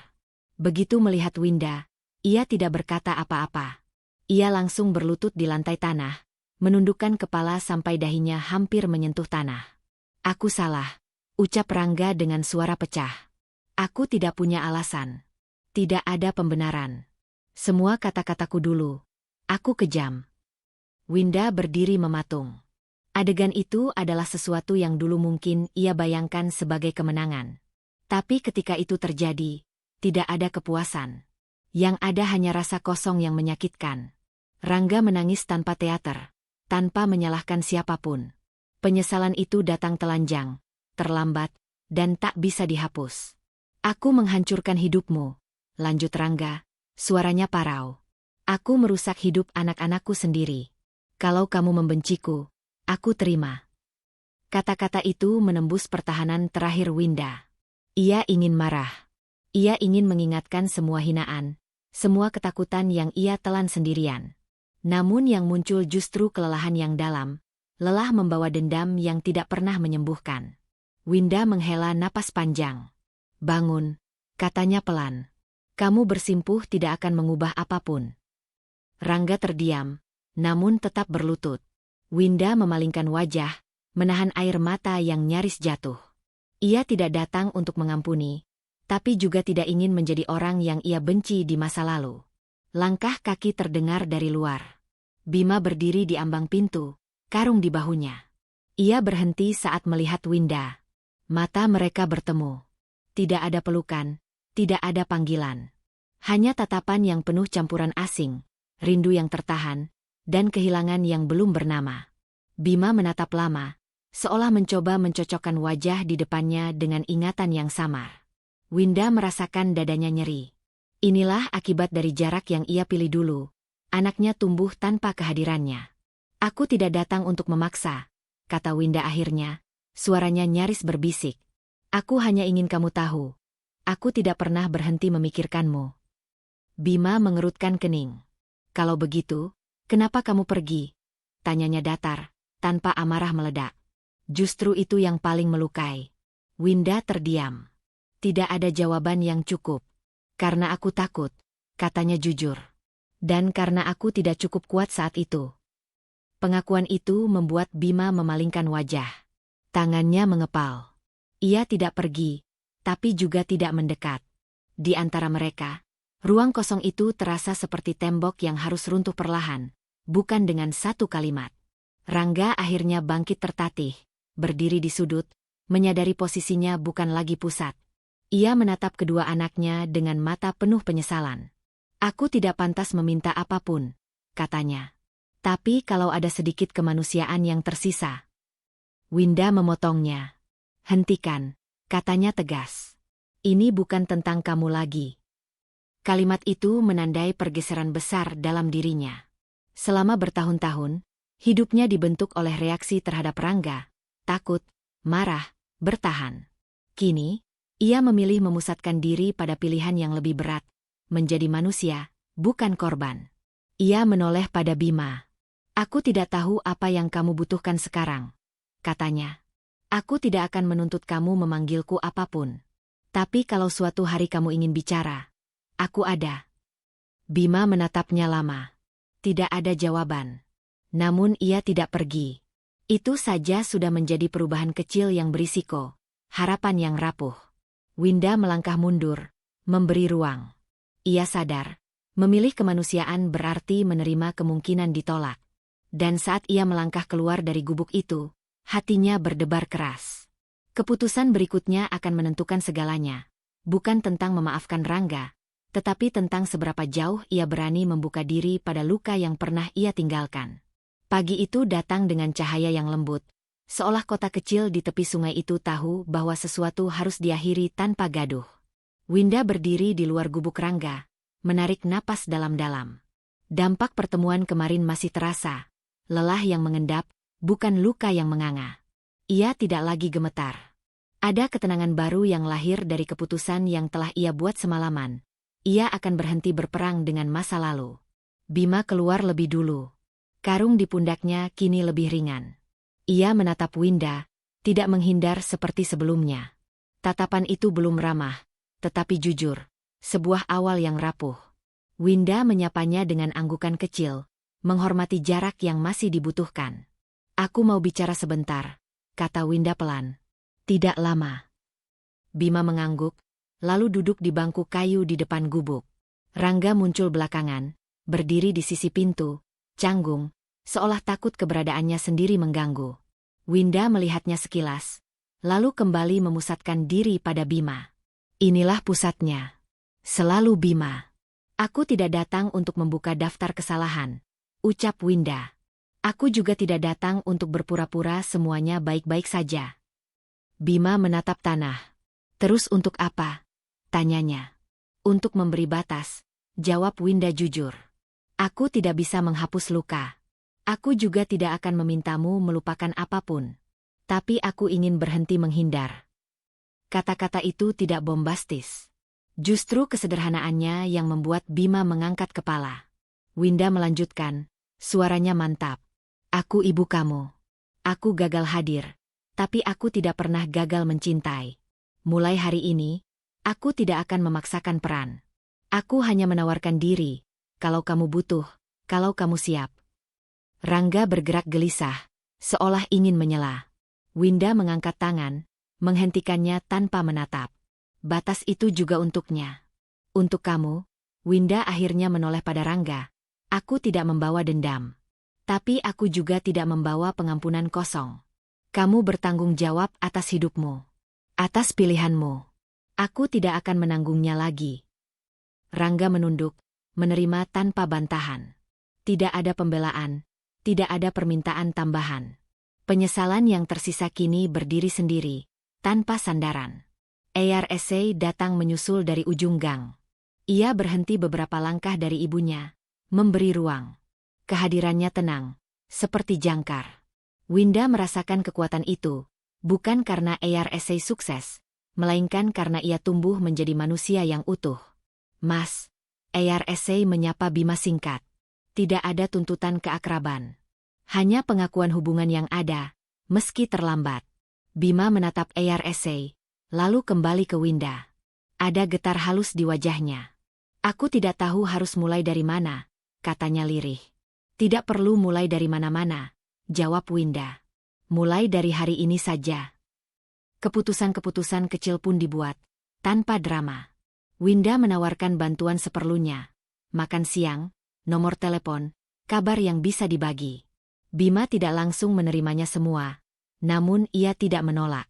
Begitu melihat Winda, ia tidak berkata apa-apa. Ia langsung berlutut di lantai tanah, menundukkan kepala sampai dahinya hampir menyentuh tanah. Aku salah, ucap Rangga dengan suara pecah. Aku tidak punya alasan. Tidak ada pembenaran. Semua kata-kataku dulu. Aku kejam. Winda berdiri mematung. Adegan itu adalah sesuatu yang dulu mungkin ia bayangkan sebagai kemenangan. Tapi ketika itu terjadi, tidak ada kepuasan. Yang ada hanya rasa kosong yang menyakitkan. Rangga menangis tanpa teater, tanpa menyalahkan siapapun. Penyesalan itu datang telanjang, terlambat, dan tak bisa dihapus. Aku menghancurkan hidupmu, lanjut Rangga, suaranya parau. Aku merusak hidup anak-anakku sendiri. Kalau kamu membenciku, aku terima. Kata-kata itu menembus pertahanan terakhir Winda. Ia ingin marah. Ia ingin mengingatkan semua hinaan, semua ketakutan yang ia telan sendirian. Namun yang muncul justru kelelahan yang dalam, lelah membawa dendam yang tidak pernah menyembuhkan. Winda menghela napas panjang. Bangun, katanya pelan. Kamu bersimpuh tidak akan mengubah apapun. Rangga terdiam, namun tetap berlutut. Winda memalingkan wajah, menahan air mata yang nyaris jatuh. Ia tidak datang untuk mengampuni, tapi juga tidak ingin menjadi orang yang ia benci di masa lalu. Langkah kaki terdengar dari luar. Bima berdiri di ambang pintu, karung di bahunya. Ia berhenti saat melihat Winda. Mata mereka bertemu. Tidak ada pelukan, tidak ada panggilan. Hanya tatapan yang penuh campuran asing, rindu yang tertahan, dan kehilangan yang belum bernama. Bima menatap lama, seolah mencoba mencocokkan wajah di depannya dengan ingatan yang samar. Winda merasakan dadanya nyeri. Inilah akibat dari jarak yang ia pilih dulu. Anaknya tumbuh tanpa kehadirannya. Aku tidak datang untuk memaksa, kata Winda akhirnya, suaranya nyaris berbisik. Aku hanya ingin kamu tahu. Aku tidak pernah berhenti memikirkanmu. Bima mengerutkan kening. Kalau begitu, kenapa kamu pergi? Tanyanya datar, tanpa amarah meledak. Justru itu yang paling melukai. Winda terdiam. Tidak ada jawaban yang cukup. Karena aku takut, katanya jujur. Dan karena aku tidak cukup kuat saat itu. Pengakuan itu membuat Bima memalingkan wajah. Tangannya mengepal. Ia tidak pergi, tapi juga tidak mendekat. Di antara mereka, ruang kosong itu terasa seperti tembok yang harus runtuh perlahan, bukan dengan satu kalimat. Rangga akhirnya bangkit tertatih, berdiri di sudut, menyadari posisinya bukan lagi pusat. Ia menatap kedua anaknya dengan mata penuh penyesalan. Aku tidak pantas meminta apapun, katanya. Tapi kalau ada sedikit kemanusiaan yang tersisa. Winda memotongnya. Hentikan, katanya tegas. Ini bukan tentang kamu lagi. Kalimat itu menandai pergeseran besar dalam dirinya. Selama bertahun-tahun, hidupnya dibentuk oleh reaksi terhadap Rangga, takut, marah, bertahan. Kini, ia memilih memusatkan diri pada pilihan yang lebih berat, menjadi manusia, bukan korban. Ia menoleh pada Bima. Aku tidak tahu apa yang kamu butuhkan sekarang, katanya. Aku tidak akan menuntut kamu memanggilku apapun. Tapi kalau suatu hari kamu ingin bicara, aku ada. Bima menatapnya lama. Tidak ada jawaban. Namun ia tidak pergi. Itu saja sudah menjadi perubahan kecil yang berisiko, harapan yang rapuh. Winda melangkah mundur, memberi ruang. Ia sadar, memilih kemanusiaan berarti menerima kemungkinan ditolak. Dan saat ia melangkah keluar dari gubuk itu, hatinya berdebar keras. Keputusan berikutnya akan menentukan segalanya. Bukan tentang memaafkan Rangga, tetapi tentang seberapa jauh ia berani membuka diri pada luka yang pernah ia tinggalkan. Pagi itu datang dengan cahaya yang lembut, seolah kota kecil di tepi sungai itu tahu bahwa sesuatu harus diakhiri tanpa gaduh. Winda berdiri di luar gubuk Rangga, menarik napas dalam-dalam. Dampak pertemuan kemarin masih terasa, lelah yang mengendap, bukan luka yang menganga. Ia tidak lagi gemetar. Ada ketenangan baru yang lahir dari keputusan yang telah ia buat semalaman. Ia akan berhenti berperang dengan masa lalu. Bima keluar lebih dulu. Karung di pundaknya kini lebih ringan. Ia menatap Winda, tidak menghindar seperti sebelumnya. Tatapan itu belum ramah, tetapi jujur. Sebuah awal yang rapuh. Winda menyapanya dengan anggukan kecil, menghormati jarak yang masih dibutuhkan. Aku mau bicara sebentar, kata Winda pelan. Tidak lama. Bima mengangguk, lalu duduk di bangku kayu di depan gubuk. Rangga muncul belakangan, berdiri di sisi pintu, canggung, seolah takut keberadaannya sendiri mengganggu. Winda melihatnya sekilas, lalu kembali memusatkan diri pada Bima. Inilah pusatnya. Selalu Bima. Aku tidak datang untuk membuka daftar kesalahan, ucap Winda. Aku juga tidak datang untuk berpura-pura semuanya baik-baik saja. Bima menatap tanah. Terus untuk apa? Tanyanya. Untuk memberi batas, jawab Winda jujur. Aku tidak bisa menghapus luka. Aku juga tidak akan memintamu melupakan apapun. Tapi aku ingin berhenti menghindar. Kata-kata itu tidak bombastis. Justru kesederhanaannya yang membuat Bima mengangkat kepala. Winda melanjutkan, suaranya mantap. Aku ibu kamu. Aku gagal hadir, tapi aku tidak pernah gagal mencintai. Mulai hari ini, aku tidak akan memaksakan peran. Aku hanya menawarkan diri, kalau kamu butuh, kalau kamu siap. Rangga bergerak gelisah, seolah ingin menyela. Winda mengangkat tangan, menghentikannya tanpa menatap. Batas itu juga untuknya. Untuk kamu, Winda akhirnya menoleh pada Rangga. Aku tidak membawa dendam. Tapi aku juga tidak membawa pengampunan kosong. Kamu bertanggung jawab atas hidupmu. Atas pilihanmu. Aku tidak akan menanggungnya lagi. Rangga menunduk, menerima tanpa bantahan. Tidak ada pembelaan, tidak ada permintaan tambahan. Penyesalan yang tersisa kini berdiri sendiri, tanpa sandaran. ARSA datang menyusul dari ujung gang. Ia berhenti beberapa langkah dari ibunya, memberi ruang. Kehadirannya tenang, seperti jangkar. Winda merasakan kekuatan itu, bukan karena ARSA sukses, melainkan karena ia tumbuh menjadi manusia yang utuh. Mas, ARSA menyapa Bima singkat. Tidak ada tuntutan keakraban. Hanya pengakuan hubungan yang ada, meski terlambat. Bima menatap ARSA, lalu kembali ke Winda. Ada getar halus di wajahnya. Aku tidak tahu harus mulai dari mana, katanya lirih. Tidak perlu mulai dari mana-mana, jawab Winda. mulai dari hari ini saja. Keputusan-keputusan kecil pun dibuat, tanpa drama. Winda menawarkan bantuan seperlunya. Makan siang, nomor telepon, kabar yang bisa dibagi. Bima tidak langsung menerimanya semua, namun ia tidak menolak.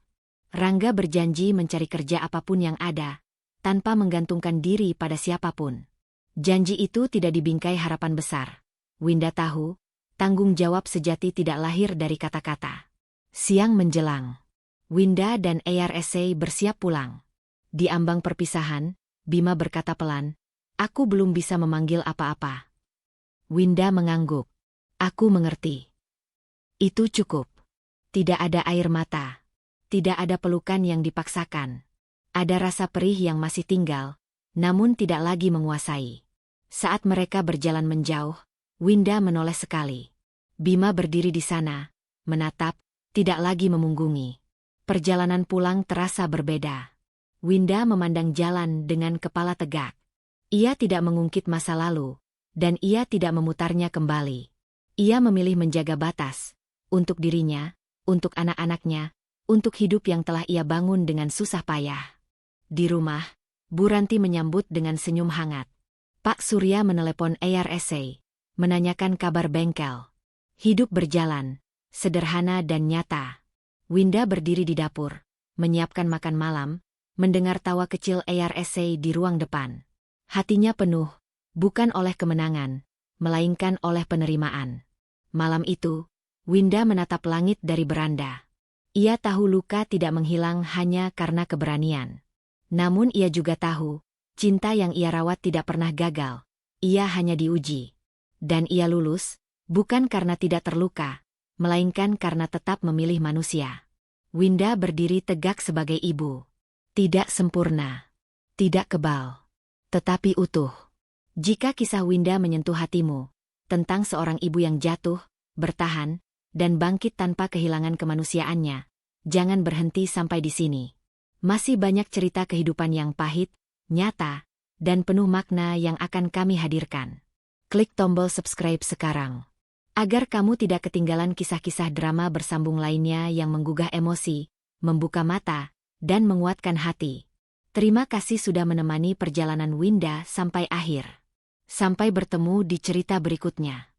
Rangga berjanji mencari kerja apapun yang ada, tanpa menggantungkan diri pada siapapun. Janji itu tidak dibingkai harapan besar. Winda tahu, tanggung jawab sejati tidak lahir dari kata-kata. Siang menjelang. Winda dan ARSA bersiap pulang. Di ambang perpisahan, Bima berkata pelan, "Aku belum bisa memanggil apa-apa." Winda mengangguk. "Aku mengerti." Itu cukup. Tidak ada air mata. Tidak ada pelukan yang dipaksakan. Ada rasa perih yang masih tinggal, namun tidak lagi menguasai. Saat mereka berjalan menjauh, Winda menoleh sekali. Bima berdiri di sana, menatap, tidak lagi memunggungi. Perjalanan pulang terasa berbeda. Winda memandang jalan dengan kepala tegak. Ia tidak mengungkit masa lalu, dan ia tidak memutarnya kembali. Ia memilih menjaga batas, untuk dirinya, untuk anak-anaknya, untuk hidup yang telah ia bangun dengan susah payah. Di rumah, Bu Ranti menyambut dengan senyum hangat. Pak Surya menelepon ARSA, menanyakan kabar bengkel. Hidup berjalan, sederhana dan nyata. Winda berdiri di dapur, menyiapkan makan malam, mendengar tawa kecil ARSA di ruang depan. Hatinya penuh, bukan oleh kemenangan, melainkan oleh penerimaan. Malam itu, Winda menatap langit dari beranda. Ia tahu luka tidak menghilang hanya karena keberanian. Namun ia juga tahu, cinta yang ia rawat tidak pernah gagal. Ia hanya diuji. Dan ia lulus, bukan karena tidak terluka, melainkan karena tetap memilih manusia. Winda berdiri tegak sebagai ibu. Tidak sempurna, tidak kebal, tetapi utuh. Jika kisah Winda menyentuh hatimu, tentang seorang ibu yang jatuh, bertahan, dan bangkit tanpa kehilangan kemanusiaannya, jangan berhenti sampai di sini. Masih banyak cerita kehidupan yang pahit, nyata, dan penuh makna yang akan kami hadirkan. Klik tombol subscribe sekarang, agar kamu tidak ketinggalan kisah-kisah drama bersambung lainnya yang menggugah emosi, membuka mata, dan menguatkan hati. Terima kasih sudah menemani perjalanan Winda sampai akhir. Sampai bertemu di cerita berikutnya.